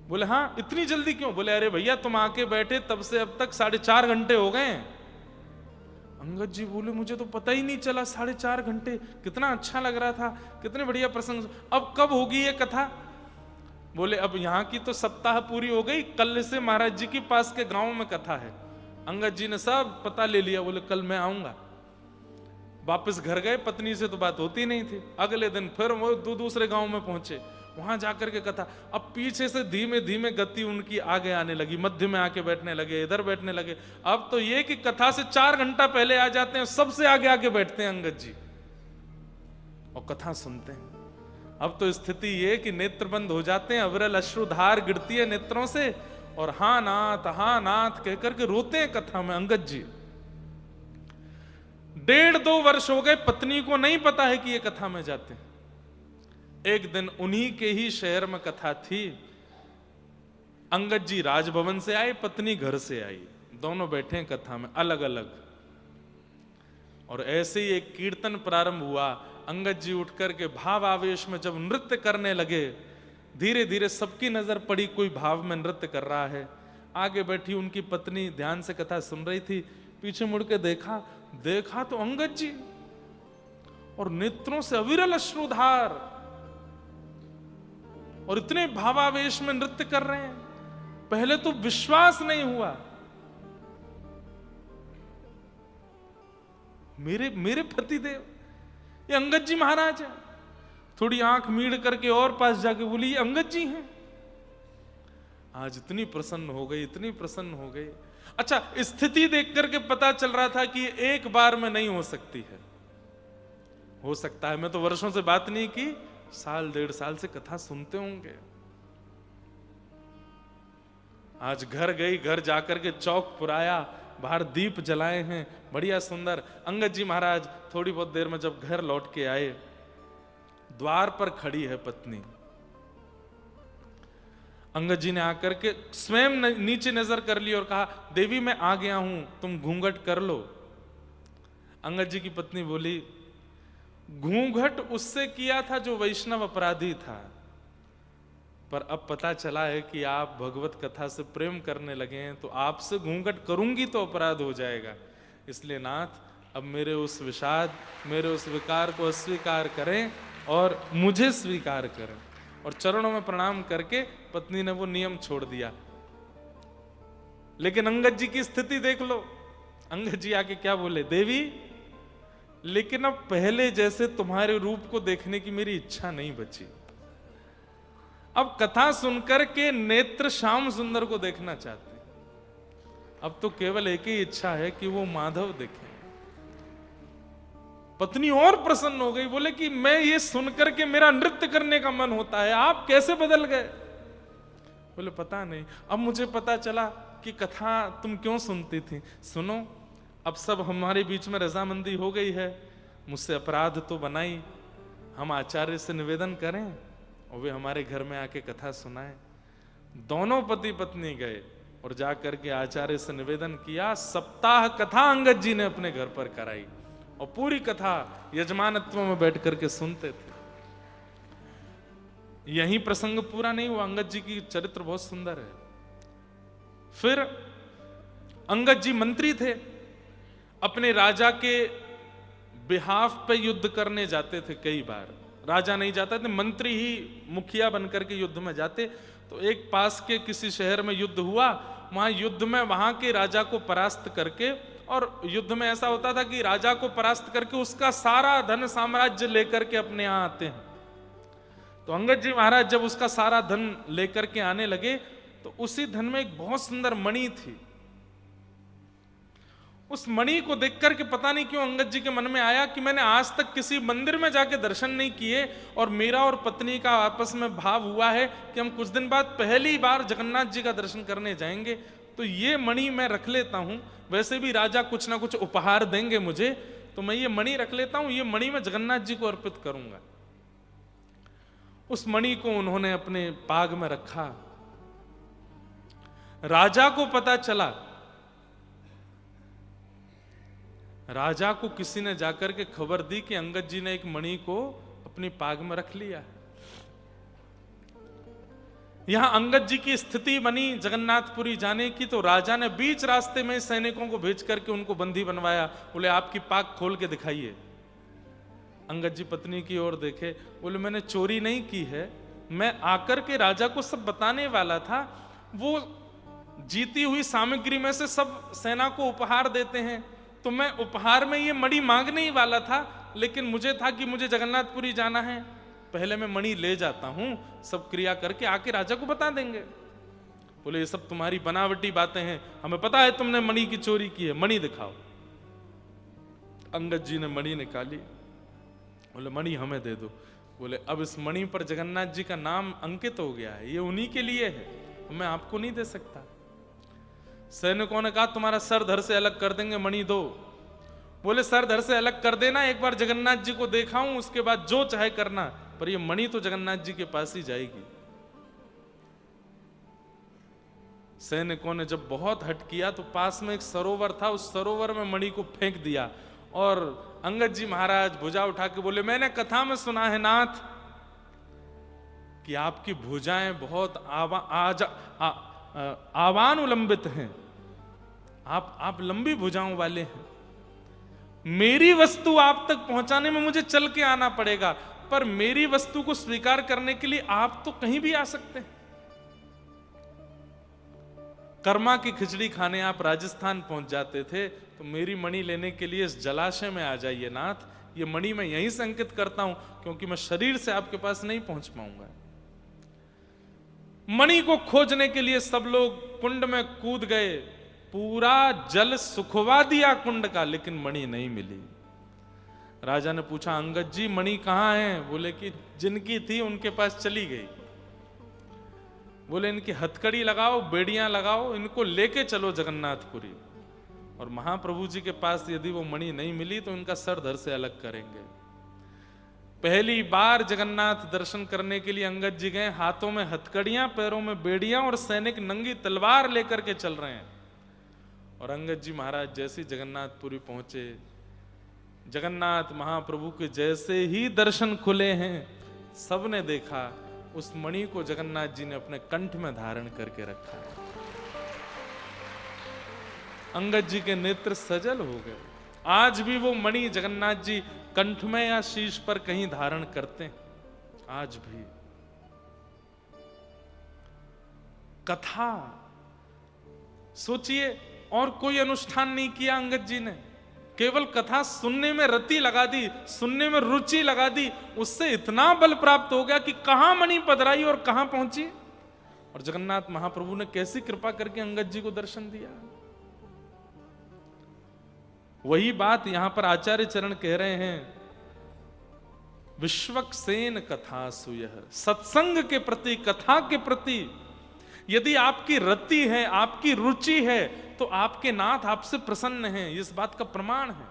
बोले हाँ, इतनी जल्दी क्यों? बोले अरे भैया तुम आके बैठे तब से अब तक 4.5 घंटे हो गए। अंगद जी बोले मुझे तो पता ही नहीं चला, 4.5 घंटे, कितना अच्छा लग रहा था, कितने बढ़िया प्रसंग, अब कब होगी ये कथा? बोले अब यहाँ की तो सप्ताह पूरी हो गई, कल से महाराज जी के पास के गांव में कथा है। अंगद जी ने सब पता ले लिया, बोले कल मैं आऊंगा। वापस घर गए, पत्नी से तो बात होती नहीं थी। अगले दिन फिर वो दूसरे गांव में पहुंचे, वहां जाकर के कथा। अब पीछे से धीमे धीमे गति उनकी आगे आने लगी, मध्य में आके बैठने लगे, इधर बैठने लगे। अब तो ये कि कथा से 4 घंटा पहले आ जाते हैं, सबसे आगे आके बैठते हैं अंगद जी और कथा सुनते हैं। अब तो स्थिति ये कि नेत्र बंद हो जाते हैं, अविरल अश्रुधार गिरती है नेत्रों से, और हाँ नाथ कहकर के रोते हैं कथा में अंगद जी। 1.5-2 वर्ष हो गए, पत्नी को नहीं पता है कि ये कथा में जाते हैं। एक दिन उन्हीं के ही शहर में कथा थी। अंगद जी राजभवन से आए, पत्नी घर से आई, दोनों बैठे हैं कथा में अलग अलग। और ऐसे ही एक कीर्तन प्रारंभ हुआ। अंगद जी उठकर के भाव आवेश में जब नृत्य करने लगे, धीरे धीरे सबकी नजर पड़ी कोई भाव में नृत्य कर रहा है। आगे बैठी उनकी पत्नी ध्यान से कथा सुन रही थी, पीछे मुड़ के देखा तो अंगद जी, और नेत्रों से अविरल अश्रुधार, और इतने भावावेश में नृत्य कर रहे हैं। पहले तो विश्वास नहीं हुआ, मेरे मेरे पतिदेव, ये अंगद जी महाराज है। थोड़ी आंख मीड़ करके और पास जाके बोली, ये अंगद जी हैं। आज इतनी प्रसन्न हो गई, इतनी प्रसन्न हो गई। अच्छा, स्थिति देख करके पता चल रहा था कि एक बार में नहीं हो सकती है, हो सकता है। मैं तो वर्षों से बात नहीं की, साल 1.5 साल से कथा सुनते होंगे। आज घर गई, घर जाकर के चौक पुराया, बाहर दीप जलाए हैं, बढ़िया सुंदर। अंगद जी महाराज थोड़ी बहुत देर में जब घर लौट के आए, द्वार पर खड़ी है पत्नी। अंगद जी ने आकर के स्वयं नीचे नजर कर ली और कहा, देवी मैं आ गया हूं, तुम घूंघट कर लो। अंगद जी की पत्नी बोली, घूंघट उससे किया था जो वैष्णव अपराधी था, पर अब पता चला है कि आप भगवत कथा से प्रेम करने लगे हैं, तो आपसे घूंघट करूंगी तो अपराध हो जाएगा। इसलिए नाथ, अब मेरे उस विषाद, मेरे उस विकार को अस्वीकार करें और मुझे स्वीकार करें। और चरणों में प्रणाम करके पत्नी ने वो नियम छोड़ दिया। लेकिन अंगद जी की स्थिति देख लो। अंगद जी आके क्या बोले, देवी लेकिन अब पहले जैसे तुम्हारे रूप को देखने की मेरी इच्छा नहीं बची। अब कथा सुनकर के नेत्र श्याम सुंदर को देखना चाहते हैं। अब तो केवल एक ही इच्छा है कि वो माधव देखें। पत्नी और प्रसन्न हो गई, बोले कि मैं ये सुनकर के मेरा नृत्य करने का मन होता है, आप कैसे बदल गए? बोले पता नहीं, अब मुझे पता चला कि कथा तुम क्यों सुनती थी। सुनो, अब सब हमारे बीच में रजामंदी हो गई है, मुझसे अपराध तो बनाई, हम आचार्य से निवेदन करें और वे हमारे घर में आके कथा सुनाए। दोनों पति पत्नी गए और जाकर के आचार्य से निवेदन किया। सप्ताह कथा अंगद जी ने अपने घर पर कराई और पूरी कथा यजमानत्व में बैठ करके सुनते थे। यही प्रसंग पूरा नहीं हुआ, अंगद जी की चरित्र बहुत सुंदर है। फिर अंगद जी मंत्री थे, अपने राजा के बिहाफ पे युद्ध करने जाते थे। कई बार राजा नहीं जाता थे, मंत्री ही मुखिया बनकर के युद्ध में जाते। तो एक पास के किसी शहर में युद्ध हुआ, वहां युद्ध में वहां के राजा को परास्त करके, और युद्ध में ऐसा होता था कि राजा को परास्त करके उसका सारा धन साम्राज्य लेकर के अपने यहां आते हैं। तो अंगद जी महाराज जब उसका सारा धन लेकर के आने लगे, तो उसी धन में एक बहुत सुंदर मणि थी। उस मणि को देख करके पता नहीं क्यों अंगद जी के मन में आया कि मैंने आज तक किसी मंदिर में जाके दर्शन नहीं किए, और मेरा और पत्नी का आपस में भाव हुआ है कि हम कुछ दिन बाद पहली बार जगन्नाथ जी का दर्शन करने जाएंगे, तो ये मणि मैं रख लेता हूं। वैसे भी राजा कुछ ना कुछ उपहार देंगे मुझे, तो मैं ये मणि रख लेता हूं, ये मणि मैं जगन्नाथ जी को अर्पित करूंगा। उस मणि को उन्होंने अपने पाग में रखा। राजा को पता चला, राजा को किसी ने जाकर के खबर दी कि अंगद जी ने एक मणि को अपनी पाग में रख लिया। यहां अंगद जी की स्थिति बनी जगन्नाथपुरी जाने की, तो राजा ने बीच रास्ते में सैनिकों को भेज करके उनको बंदी बनवाया। बोले आपकी पाग खोल के दिखाइए। अंगद जी पत्नी की ओर देखे, बोले मैंने चोरी नहीं की है, मैं आकर के राजा को सब बताने वाला था। वो जीती हुई सामग्री में से सब सेना को उपहार देते हैं, तो मैं उपहार में ये मणि मांगने ही वाला था, लेकिन मुझे था कि मुझे जगन्नाथपुरी जाना है, पहले मैं मणि ले जाता हूं, सब क्रिया करके आके राजा को बता देंगे। बोले ये सब तुम्हारी बनावटी बातें हैं, हमें पता है तुमने मणि की चोरी की है, मणि दिखाओ। अंगद जी ने मणि निकाली, बोले मणि हमें दे दो। बोले अब इस मणि पर जगन्नाथ जी का नाम अंकित हो गया है, ये उन्हीं के लिए है, मैं आपको नहीं दे सकता। सैनिकों ने कहा तुम्हारा सर धड़ से अलग कर देंगे, मणि दो। बोले सर धड़ से अलग कर देना, एक बार जगन्नाथ जी को देखाऊं, उसके बाद जो चाहे करना, पर ये मणि तो जगन्नाथ जी के पास ही जाएगी। सैनिकों ने जब बहुत हट किया, तो पास में एक सरोवर था, उस सरोवर में मणि को फेंक दिया। और अंगद जी महाराज भुजा उठा के बोले मैंने कथा में सुना है नाथ कि आपकी भुजाएं बहुत आवानुलंबित हैं, आप लंबी भुजाओं वाले हैं। मेरी वस्तु आप तक पहुंचाने में मुझे चल के आना पड़ेगा, पर मेरी वस्तु को स्वीकार करने के लिए आप तो कहीं भी आ सकते हैं। कर्मा की खिचड़ी खाने आप राजस्थान पहुंच जाते थे, तो मेरी मणि लेने के लिए इस जलाशय में आ जाइए नाथ, ये मणि मैं यहीं से अंकित करता हूं, क्योंकि मैं शरीर से आपके पास नहीं पहुंच पाऊंगा। मणि को खोजने के लिए सब लोग कुंड में कूद गए, पूरा जल सुखवा दिया कुंड का, लेकिन मणि नहीं मिली। राजा ने पूछा, अंगद जी मणि कहां है? बोले कि जिनकी थी उनके पास चली गई। बोले इनकी हथकड़ी लगाओ, बेड़ियां लगाओ, इनको लेके चलो जगन्नाथपुरी, और महाप्रभु जी के पास यदि वो मणि नहीं मिली तो इनका सर धड़ से अलग करेंगे। पहली बार जगन्नाथ दर्शन करने के लिए अंगद जी गए, हाथों में हथकड़ियां, पैरों में बेड़ियां, और सैनिक नंगी तलवार लेकर के चल रहे हैं। और अंगद जी महाराज जैसे जगन्नाथपुरी पहुंचे, जगन्नाथ महाप्रभु के जैसे ही दर्शन खुले हैं, सबने देखा उस मणि को जगन्नाथ जी ने अपने कंठ में धारण करके रखा है। अंगद जी के नेत्र सजल हो गए। आज भी वो मणि जगन्नाथ जी कंठ में या शीश पर कहीं धारण करते हैं, आज भी। कथा सोचिए, और कोई अनुष्ठान नहीं किया अंगद जी ने, केवल कथा सुनने में रति लगा दी, सुनने में रुचि लगा दी, उससे इतना बल प्राप्त हो गया कि कहां मणि पधराई और कहां पहुंची। और जगन्नाथ महाप्रभु ने कैसी कृपा करके अंगद जी को दर्शन दिया। वही बात यहां पर आचार्य चरण कह रहे हैं, विश्वक्सेन कथा सुयः, सत्संग के प्रति, कथा के प्रति यदि आपकी रति है, आपकी रुचि है, तो आपके नाथ आपसे प्रसन्न हैं, इस बात का प्रमाण है।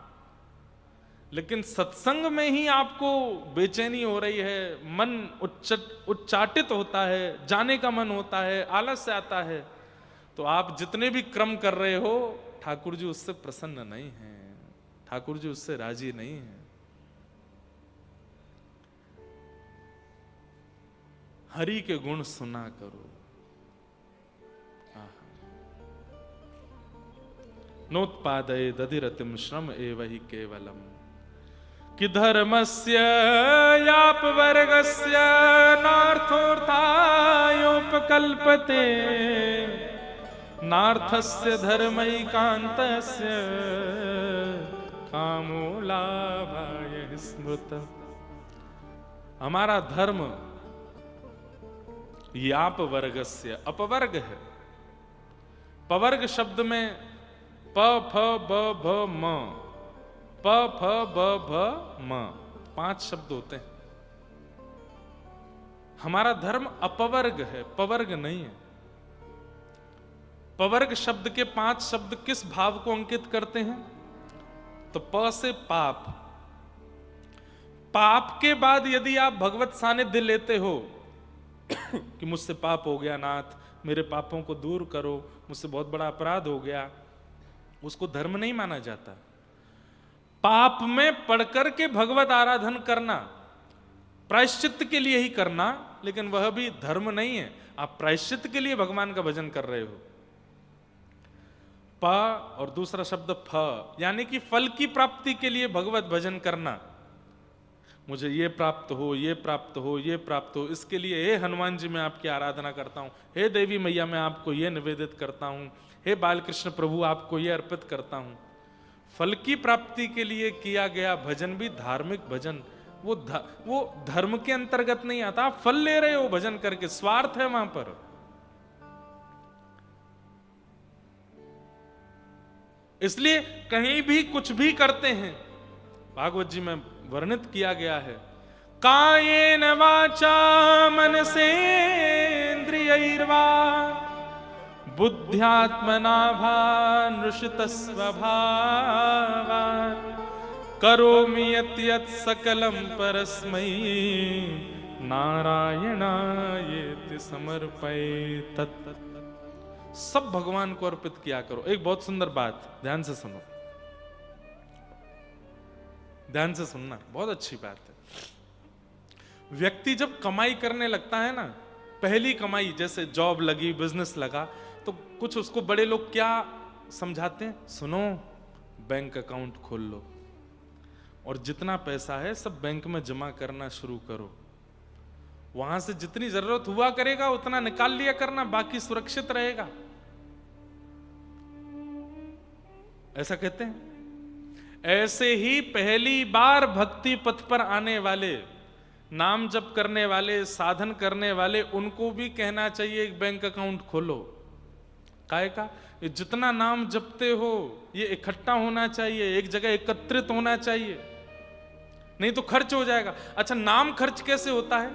लेकिन सत्संग में ही आपको बेचैनी हो रही है, मन उच्चाटित होता है, जाने का मन होता है, आलस्य आता है, तो आप जितने भी क्रम कर रहे हो, ठाकुर जी उससे प्रसन्न नहीं हैं, ठाकुर जी उससे राजी नहीं हैं। हरि के गुण सुना करो। नोत्पादये दधिरतिम श्रम एव हि केवलम, कि धर्मस्य यापवर्गस्य नार्थोऽर्थायोपकल्पते, नार्थस्य धर्मैकान्तस्य कामो लाभाय स्मृत। हमारा धर्म याप वर्गस्य, अपवर्ग है। पवर्ग शब्द में प फ ब भ म, प फ ब भ म 5 शब्द होते हैं। हमारा धर्म अपवर्ग है, पवर्ग नहीं है। पवर्ग शब्द के 5 शब्द किस भाव को अंकित करते हैं? तो प से पाप, पाप के बाद यदि आप भगवत सानिध्य लेते हो कि मुझसे पाप हो गया नाथ, मेरे पापों को दूर करो, मुझसे बहुत बड़ा अपराध हो गया, उसको धर्म नहीं माना जाता। पाप में पढ़कर के भगवत आराधन करना, प्रायश्चित के लिए ही करना, लेकिन वह भी धर्म नहीं है। आप प्रायश्चित के लिए भगवान का भजन कर रहे हो। प और दूसरा शब्द फ, यानी कि फल की प्राप्ति के लिए भगवत भजन करना। मुझे ये प्राप्त हो, ये प्राप्त हो, ये प्राप्त हो, इसके लिए हे हनुमान जी मैं आपकी आराधना करता हूं, हे देवी मैया मैं आपको ये निवेदित करता हूं, हे बालकृष्ण प्रभु आपको ये अर्पित करता हूं। फल की प्राप्ति के लिए किया गया भजन भी धार्मिक भजन, वो धर्म के अंतर्गत नहीं आता। आप फल ले रहे हो भजन करके, स्वार्थ है वहां पर। इसलिए कहीं भी कुछ भी करते हैं, भागवत जी में वर्णित किया गया है, कायेन वाचा मनसेन्द्रियैर्वा बुद्ध्यात्मना भानुषितस्वभावात् करोमि यत् यत् सकलं परस्मै नारायणायेति समर्पये तत्। सब भगवान को अर्पित किया करो। एक बहुत सुंदर बात, ध्यान से सुनो, ध्यान से सुनना, बहुत अच्छी बात है। व्यक्ति जब कमाई करने लगता है ना, पहली कमाई, जैसे जॉब लगी, बिजनेस लगा, तो कुछ उसको बड़े लोग क्या समझाते हैं? सुनो, बैंक अकाउंट खोल लो और जितना पैसा है सब बैंक में जमा करना शुरू करो, वहां से जितनी जरूरत हुआ करेगा उतना निकाल लिया करना, बाकी सुरक्षित रहेगा। ऐसा कहते हैं। ऐसे ही पहली बार भक्ति पथ पर आने वाले, नाम जप करने वाले, साधन करने वाले, उनको भी कहना चाहिए एक बैंक अकाउंट खोलो। काहे का? ये जितना नाम जपते हो ये इकट्ठा होना चाहिए, एक जगह एकत्रित होना चाहिए, नहीं तो खर्च हो जाएगा। अच्छा, नाम खर्च कैसे होता है?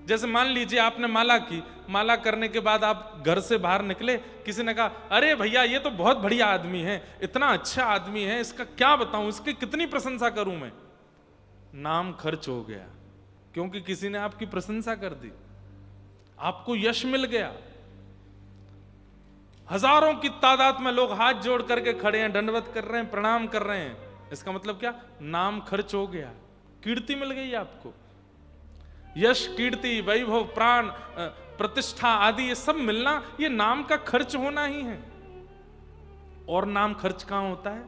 जैसे मान लीजिए आपने माला की, माला करने के बाद आप घर से बाहर निकले, किसी ने कहा अरे भैया ये तो बहुत बढ़िया आदमी है, इतना अच्छा आदमी है, इसका क्या बताऊं, इसकी कितनी प्रशंसा करूं मैं। नाम खर्च हो गया, क्योंकि किसी ने आपकी प्रशंसा कर दी, आपको यश मिल गया। हजारों की तादाद में लोग हाथ जोड़ करके खड़े हैं, दंडवत कर रहे हैं, प्रणाम कर रहे हैं। इसका मतलब क्या? नाम खर्च हो गया, कीर्ति मिल गई आपको। यश, कीर्ति, वैभव, प्राण, प्रतिष्ठा आदि ये सब मिलना, ये नाम का खर्च होना ही है। और नाम खर्च कहां होता है?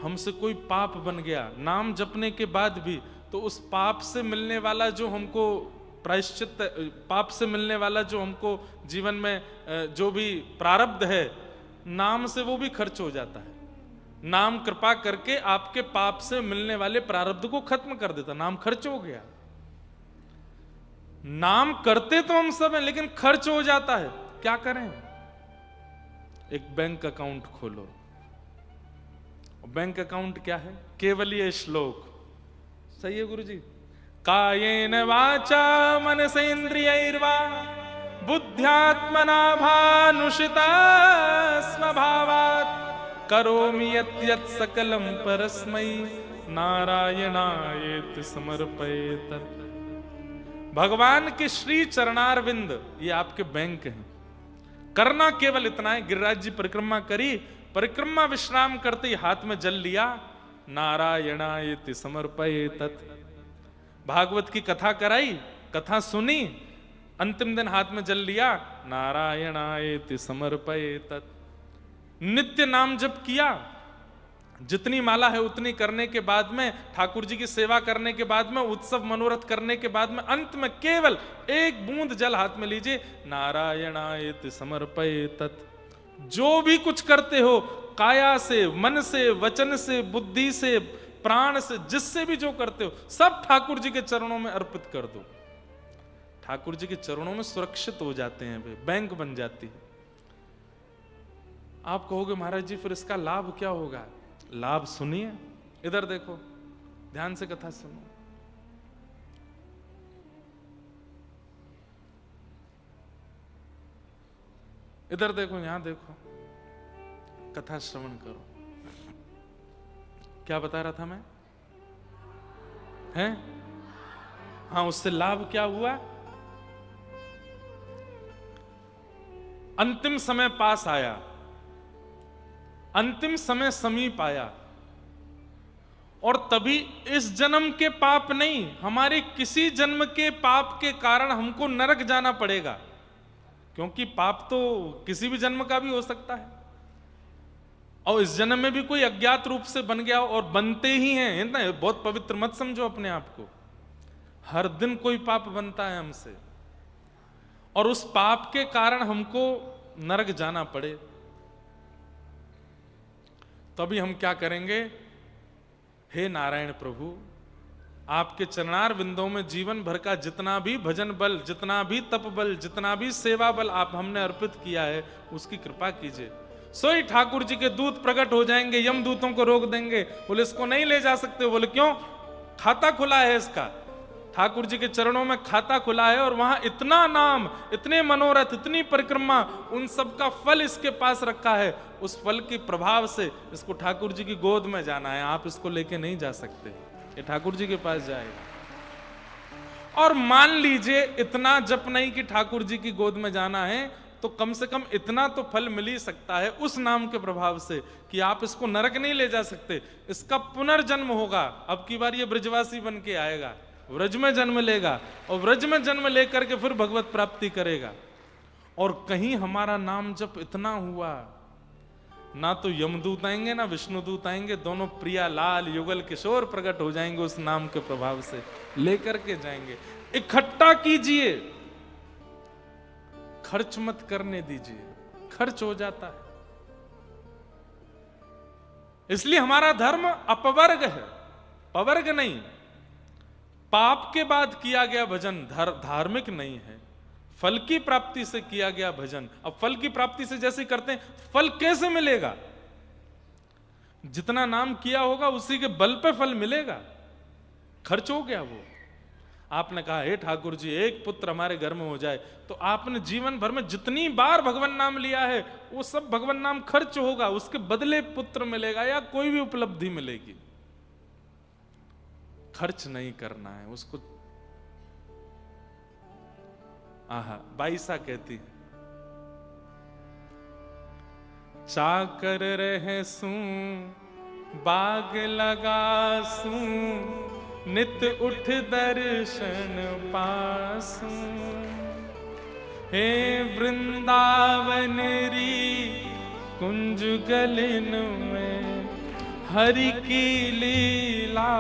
हमसे कोई पाप बन गया, नाम जपने के बाद भी, तो उस पाप से मिलने वाला जो हमको प्रायश्चित, पाप से मिलने वाला जो हमको जीवन में जो भी प्रारब्ध है, नाम से वो भी खर्च हो जाता है। नाम कृपा करके आपके पाप से मिलने वाले प्रारब्ध को खत्म कर देता, नाम खर्च हो गया। नाम करते तो हम सब हैं, लेकिन खर्च हो जाता है, क्या करें? एक बैंक अकाउंट खोलो। बैंक अकाउंट क्या है? केवल ये श्लोक सही है गुरुजी। कायेन वाचा मनसेन्द्रियैर्वा बुद्ध्यात्मना भानुषिता स्वभावात् करोमि यत् यत् सकलं परस्मै नारायणायेति समर्पयेत्। भगवान के श्री चरणारविंद ये आपके बैंक हैं। करना केवल इतना है, गिरिराज जी परिक्रमा करी, परिक्रमा विश्राम करते ही हाथ में जल लिया, नारायणायेति समर्पयेत्। भागवत की कथा कराई, कथा सुनी, अंतिम दिन हाथ में जल लिया, नारायणायेति समर्पयेत्। नित्य नाम जप किया, जितनी माला है उतनी करने के बाद में, ठाकुर जी की सेवा करने के बाद में, उत्सव मनोरथ करने के बाद में, अंत में केवल एक बूंद जल हाथ में लीजिए, नारायणायेति समर्पयेत्। जो भी कुछ करते हो, काया से, मन से, वचन से, बुद्धि से, प्राण से, जिससे भी जो करते हो, सब ठाकुर जी के चरणों में अर्पित कर दो। ठाकुर जी के चरणों में सुरक्षित हो जाते हैं, वे बैंक बन जाती है। आप कहोगे महाराज जी फिर इसका लाभ क्या होगा? लाभ सुनिए, इधर देखो, ध्यान से कथा सुनो। इधर देखो, यहां देखो, कथा श्रवण करो। क्या बता रहा था मैं? हैं? हाँ, उससे लाभ क्या हुआ? अंतिम समय पास आया, अंतिम समय समीप आया, और तभी इस जन्म के पाप नहीं, हमारे किसी जन्म के पाप के कारण हमको नरक जाना पड़ेगा, क्योंकि पाप तो किसी भी जन्म का भी हो सकता है। और इस जन्म में भी कोई अज्ञात रूप से बन गया, और बनते ही हैं ना, बहुत पवित्र मत समझो अपने आप को। हर दिन कोई पाप बनता है हमसे, और उस पाप के कारण हमको नरक जाना पड़े, तभी हम क्या करेंगे? हे नारायण प्रभु, आपके चरणार बिंदों में जीवन भर का जितना भी भजन बल, जितना भी तप बल, जितना भी सेवा बल आप हमने अर्पित किया है, उसकी कृपा कीजिए। सोई ठाकुर जी के दूत प्रकट हो जाएंगे, यम दूतों को रोक देंगे, बोले इसको नहीं ले जा सकते। बोले क्यों? खाता खुला है इसका, ठाकुर जी के चरणों में खाता खुला है, और वहां इतना नाम, इतने मनोरथ, इतनी परिक्रमा, उन सब का फल इसके पास रखा है। उस फल के प्रभाव से इसको ठाकुर जी की गोद में जाना है, आप इसको लेके नहीं जा सकते, ये ठाकुर जी के पास जाएगा। और मान लीजिए इतना जप नहीं कि ठाकुर जी की गोद में जाना है, तो कम से कम इतना तो फल मिल ही सकता है उस नाम के प्रभाव से कि आप इसको नरक नहीं ले जा सकते, इसका पुनर्जन्म होगा। अब की बार ये ब्रजवासी बन के आएगा, व्रज में जन्म लेगा, और व्रज में जन्म लेकर के फिर भगवत प्राप्ति करेगा। और कहीं हमारा नाम जप इतना हुआ, ना तो यमदूत आएंगे ना विष्णुदूत आएंगे, दोनों प्रिया लाल युगल किशोर प्रकट हो जाएंगे उस नाम के प्रभाव से, लेकर के जाएंगे। इकट्ठा कीजिए, खर्च मत करने दीजिए, खर्च हो जाता है। इसलिए हमारा धर्म अपवर्ग है, पवर्ग नहीं। पाप के बाद किया गया भजन धार्मिक नहीं है, फल की प्राप्ति से किया गया भजन। अब फल की प्राप्ति से जैसे करते हैं, फल कैसे मिलेगा? जितना नाम किया होगा उसी के बल पे फल मिलेगा। खर्च हो गया वो। आपने कहा हे ठाकुर जी एक पुत्र हमारे घर में हो जाए, तो आपने जीवन भर में जितनी बार भगवान नाम लिया है वो सब भगवान नाम खर्च होगा, उसके बदले पुत्र मिलेगा या कोई भी उपलब्धि मिलेगी। खर्च नहीं करना है उसको। आहा, बाईसा कहती है, चाकर रहे सू बाग लगा सू, नित उठ दर्शन पासू। हे वृंदावन री कुंज गलिन में, हरि की लीला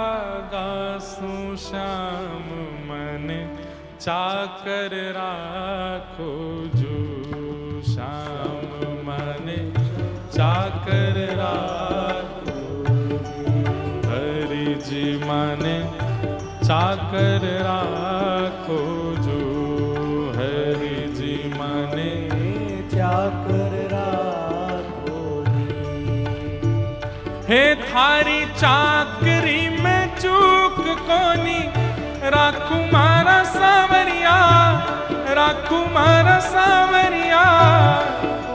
गासू। श्याम मन चाकर राखो जो, श्याम मन चाकर राखो। हरि जी माने चाकर राखो जो, हरि जी माने चाकर राखो जी। हे थारी चाकरी में चूक कोनी, राखू मारा सावरिया, राखू मारा सावरिया।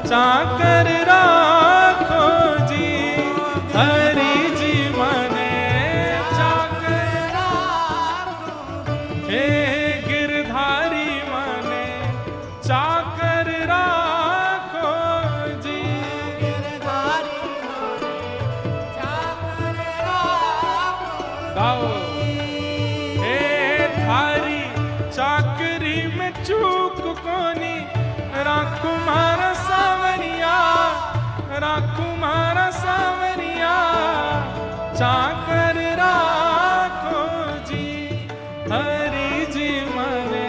चाकर राखो जी, हरि जी माने चाकर राखो। हे गिरधारी माने चाकर राखो जी, गिरधारी माने चाकर राखो। गाओ। थारी चाकरी में चूक कोनी, राखू मारा सावरिया, राखू मारा सावरिया। चाकर राखो जी, हरि जी माने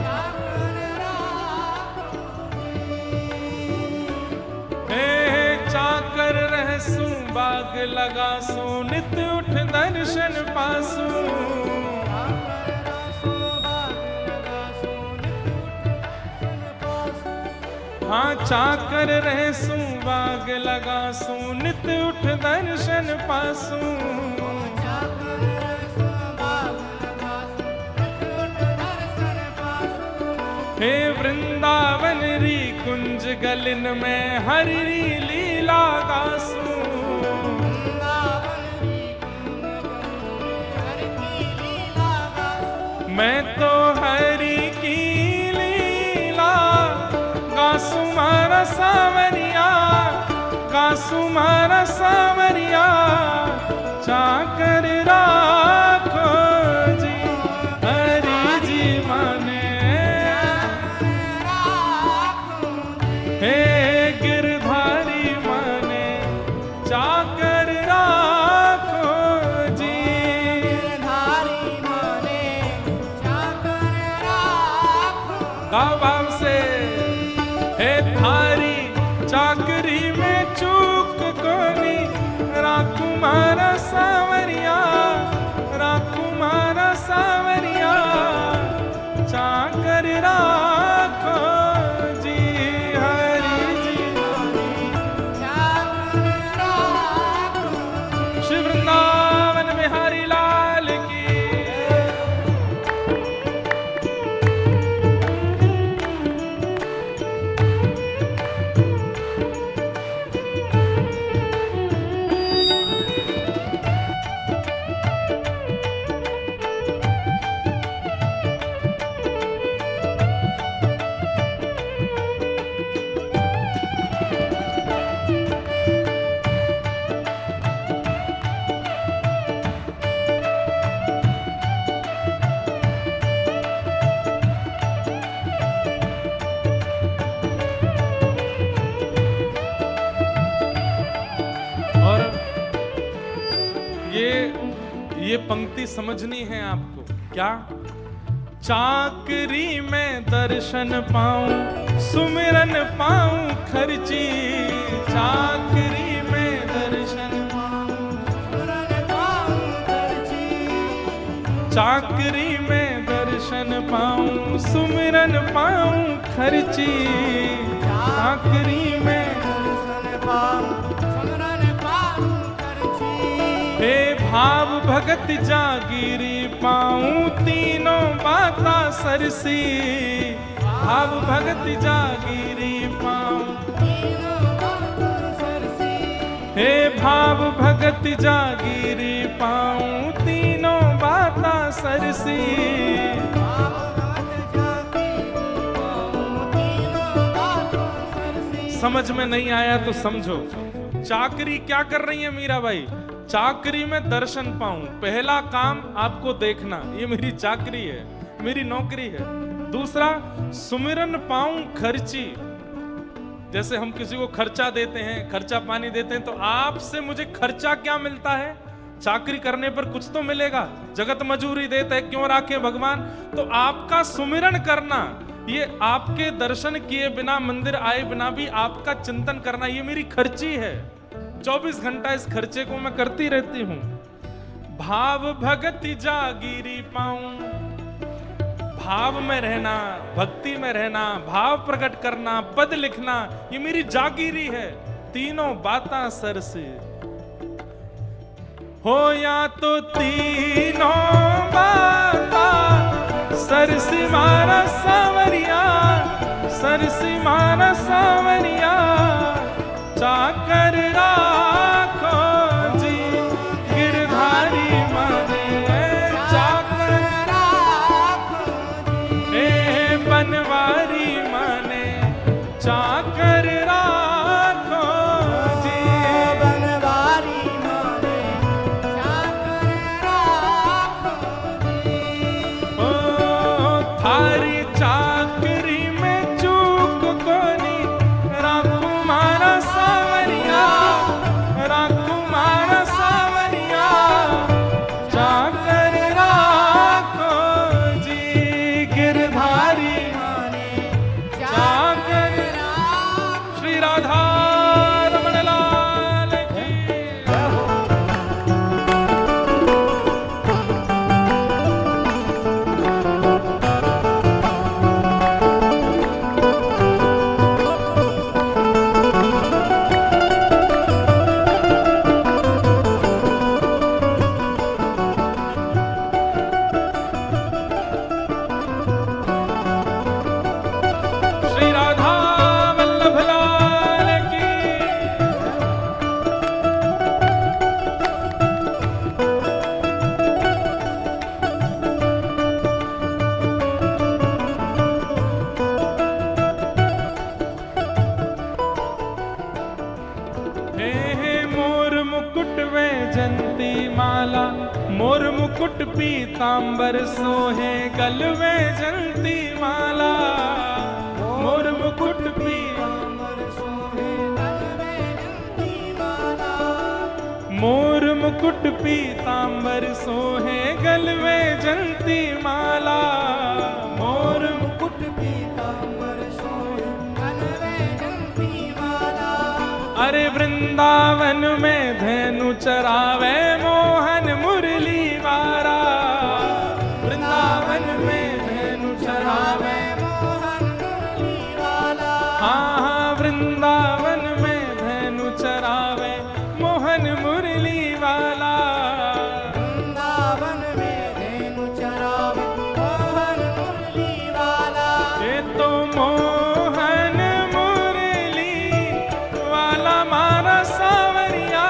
चाकर राखो। हे चाकर रहसू बाग लगासू, नित उठ दर्शन पासू। हाँ चाकर रहसू बाग लगासू, नित उठ दर्शन पासू। हे वृंदावन री कुंज गलिन में, हरि लीला गासू। मैं तो हरि की गासू मारा सावरिया, गासू मारा सावरिया। चाकर राखो जी, हरि जी माने। हे गिरधारी माने चाकर राखो जी, गिरधारी माने चाकर राखो। गाओ भाव से। हे थारी चाकरी में चूक कोनी, राखू मारा सावरिया, राखू मारा सावरिया। चाकर राखो जी, हरि जी चाकर राखो। श्री वृंदावन बिहारी लाल की। ये पंक्ति समझनी है आपको। क्या? चाकरी में दर्शन पाऊं, सुमिरन पाऊं खर्ची। चाकरी में दर्शन पाऊं, चाकरी में दर्शन पाऊं, सुमिरन पाऊं खर्ची। चाकरी में दर्शन पाऊं, सुमिरन पाऊं खर्ची। हे भाव भगत जागीरी पाऊं, तीनों बाता सरसी। भाव भगत जागीरी पाऊं, तीनों बातों सरसी। हे भाव भगत जागीरी पाऊं, तीनों बाता सरसी। भाव भगत जागीरी पाऊं, तीनों बातों सरसी। समझ में नहीं आया तो समझो। चाकरी क्या कर रही है मीराबाई? चाकरी में दर्शन पाऊं। पहला काम आपको देखना, ये मेरी चाकरी है, मेरी नौकरी है। दूसरा, सुमिरन पाऊं खर्ची। जैसे हम किसी को खर्चा देते हैं, खर्चा पानी देते हैं, तो आपसे मुझे खर्चा क्या मिलता है? चाकरी करने पर कुछ तो मिलेगा। जगत मजूरी देते हैं, क्यों राखे भगवान? तो आपका सुमिरन करना, ये आपके दर्शन किए बिना, मंदिर आए बिना भी आपका चिंतन करना, ये मेरी खर्ची है। 24 घंटा इस खर्चे को मैं करती रहती हूं। भाव भगति जागीरी पाऊं। भाव में रहना, भक्ति में रहना, भाव प्रकट करना, पद लिखना, ये मेरी जागीरी है। तीनों बातां सर से हो, या तो तीनों बाता सरसी मारा सावरिया, सरसी मारा सावरिया। चाकर राखो जी गिरधारी माने, चाकर राखो जी, हे बनवारी माने, चाकर राखो जी। बनवारी माने, चाकर राखो जी। ओ थारी चाकरी में चूक कोनी, राखू मारा सावरिया, राखू मारा सावरिया। चाकर राखो जी गिरधारी माने, चाकर। राखो। श्री राधा रमण लाल की। श्री राधा वल्लभ लाल की। हे मोर मुकुट वे जंती माला, मोर मुकुट पीतांबर सोहे गल में जंती माला। मोर मुकुट पीतांबर सोहे गल में जंती माला। मोर मुकुट पीतांबर सोहे गल में जंती माला। मोर मुकुट पीतांबर सोहे गल में जंती माला। अरे वृंदावन में धेनु चरावे मोहन मुरली वारा। वृंदावन में धेनु चरावे, मोहन मुरली वाला। हाँ हाँ, वृंदावन में धेनु चरावे मोहन मुरली वाला। वृंदावन में धेनु चरावे मोहन मुरली वाला। ये तो मोहन मुरली वाला मारा सावरिया,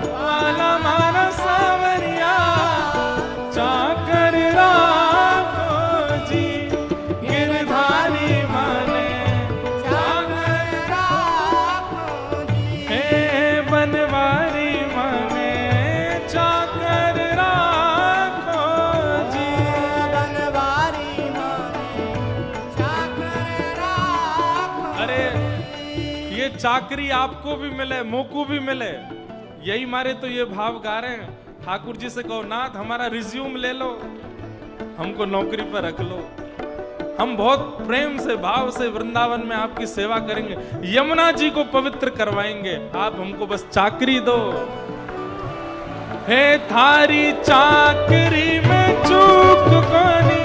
वाला मारा सावरिया। चाकर राखो जी गिरधारी माने, चाकर राखो जी। हे बनवारी माने, चाकर राखो जी। बनवारी माने, चाकर राखो। अरे ये चाकरी आपको भी मिले, मोको भी मिले, यही मारे तो ये भाव गा रहे हैं। ठाकुर जी से कहो, नाथ हमारा रिज्यूम ले लो, हमको नौकरी पर रख लो। हम बहुत प्रेम से, भाव से वृंदावन में आपकी सेवा करेंगे, यमुना जी को पवित्र करवाएंगे। आप हमको बस चाकरी दो। हे थारी चाकरी में चूक कोनी,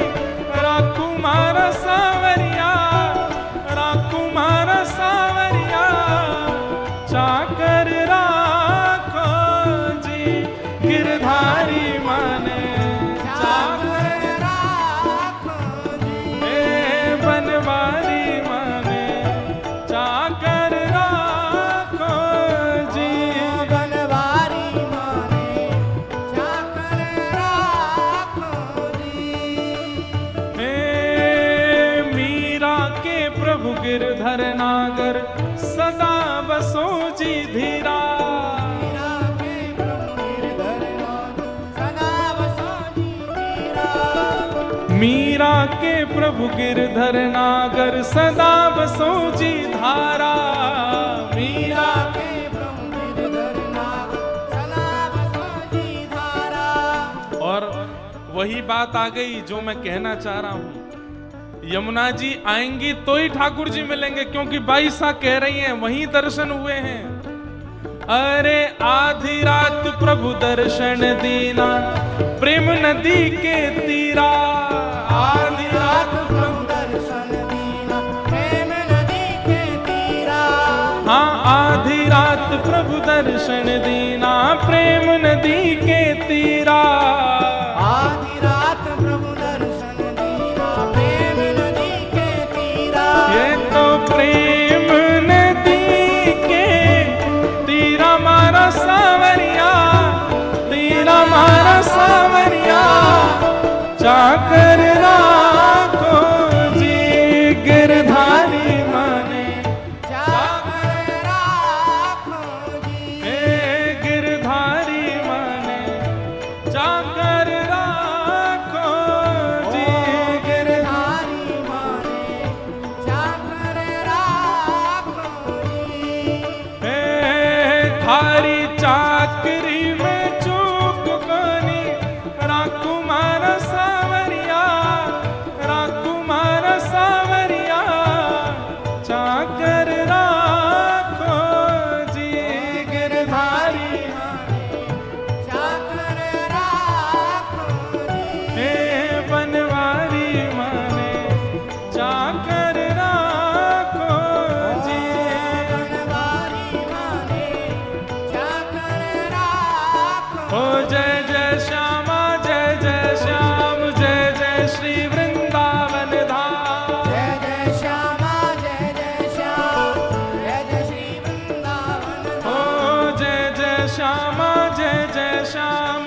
राकुमार सावरिया, राकुमार सावरिया, चाकर राखो जी गिरधारी माने, चाकर राखो जी हे बनवारी माने, चाकर राखो जी बनवारी माने, चाकर राखो जी। हे मीरा के प्रभु गिरधर नागर, सदा बसो जी धीरा, मीरा के प्रभु गिरधर नागर, सदा बसो जी धीरा। मीरा के प्रभु गिरधर नागर, सदा बसो जी धारा, मीरा मीरा के प्रभु गिरधर नागर, सदा बसो जी धारा। और वही बात आ गई जो मैं कहना चाह रहा हूं, यमुना जी आएंगी तो ही ठाकुर जी मिलेंगे, क्योंकि बाईसा कह रही हैं, वहीं दर्शन हुए हैं। अरे आधी रात प्रभु दर्शन दीना, प्रेम नदी के तीरा, आधी रात प्रभु दर्शन दीना, प्रेम नदी के तीरा। हाँ आधी रात प्रभु दर्शन दीना, प्रेम नदी के तीरा, आधी रात प्रभु दर्शन दीना, प्रेम नदी के तीरा। ये तो प्रेम नदी के तीरा मारा सावरिया, तीरा मारा सावरिया, चाकर राखो जी गिरधारी माने, चाकर राखो जी हे गिरधारी माने, चाकर राखो जी गिरधारी माने, चाकर राखो जी। हे थारी चाकरी में चूक कोनी, राकुमार सावरिया, राकुमार सावरिया, चाकर राखो जी गिरधारी, चाकर राखो जी हे बनवारी माने, चाकर राखो जी। बनवारी माने, चाकर राखो। ओ जय जय श्यामा, जय जय श्याम, जय जय श्री वृंदावन धाम, जय जय श्यामा, जय जय श्याम, जय जय श्री वृंदावन ओ जय जय श्यामा, जय जय श्याम,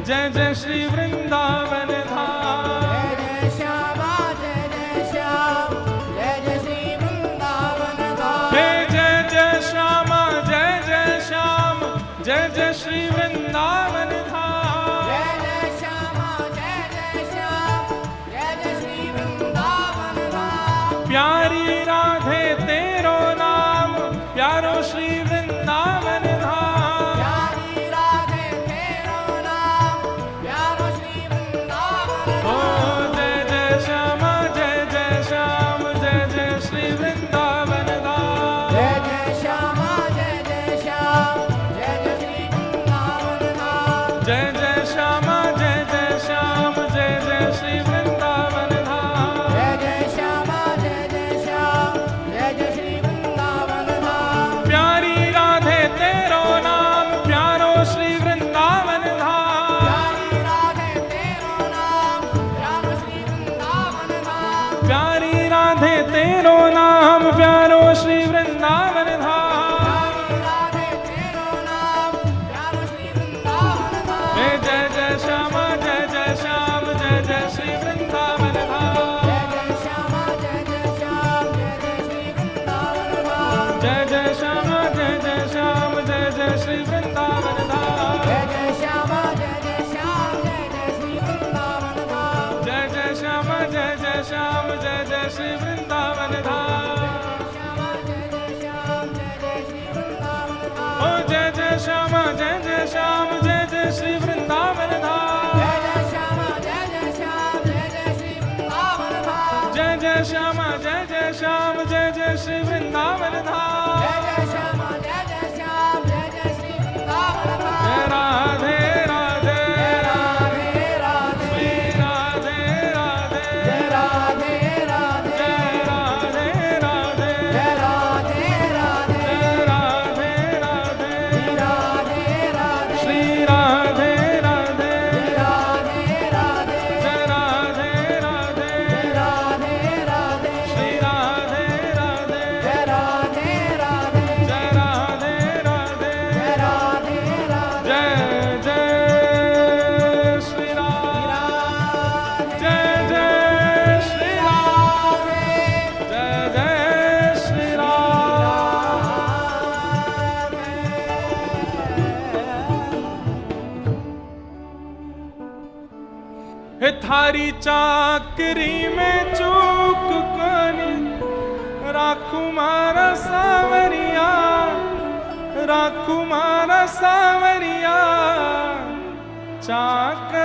जय जय श्री वृंदावन धाम, जय जय श्यामा, जय जय श्याम, जय जय श्री वृंदावन धाम। हे जय जय श्यामा, जय जय श्याम, जय जय श्री वृंदावन धाम, जय जय श्यामा, जय जय श्याम, जय जय श्री वृंदावन धाम। प्यारी राधे तेरो नाम, प्यारो श्री वृंदावन धाम, प्यारी राधे तेरो नाम, प्यारो श्री वृंदावन ओ धाम। जय जय श्यामा, जय जय श्याम, जय जय श्री वृंदावन धाम, जय जय श्यामा, जय जय श्याम, जय जय श्री वृंदावन धाम। जय जय श्यामा, जय जय श्याम, जय जय श्री वृंदावन धाम, जय जय श्यामा, जय जय श्याम, जय जय श्री वृंदावन धाम। प्यारी राधे तेरो नाम, प्यारो श्री वृंदावन धाम, प्यारी राधे तेरो नाम, प्यारो श्री वृंदावन धाम। प्यारी राधे तेरो नाम, प्यारो श्री वृंदावन धाम, प्यारी राधे तेरो नाम, प्यारो श्री वृंदावन धाम। हे जय जय श्यामा, जय जय श्याम, जय जय श्री वृंदावन धाम, जय जय श्यामा, जय जय श्याम, जय जय श्री वृंदावन धाम। जय जय श्यामा, जय जय श्याम, जय जय श्री वृंदावन धाम, जय जय श्यामा, जय जय श्याम, जय जय श्री वृंदावन धाम। जय जय श्यामा, जय जय श्याम, जय जय श्री वृंदावन धाम, श्यामा, जय जय श्याम, जय जय श्री वृंदावन धाम। ओ जय जय श्यामा, जय जय श्याम, जय जय श्री वृंदावन धाम, जय जय श्यामा, जय जय श्याम, जय जय श्री वृंदावन धाम। जय जय श्यामा, जय जय श्याम, जय जय श्री वृंदावन धाम, जय जय श्यामा, जय जय श्याम, जय जय श्री वृंदावन धाम। जय राधे राधे थारी चाकरी में चूक कोनी, राखू मारा सावरिया, राखू मारा सावरिया, चाकर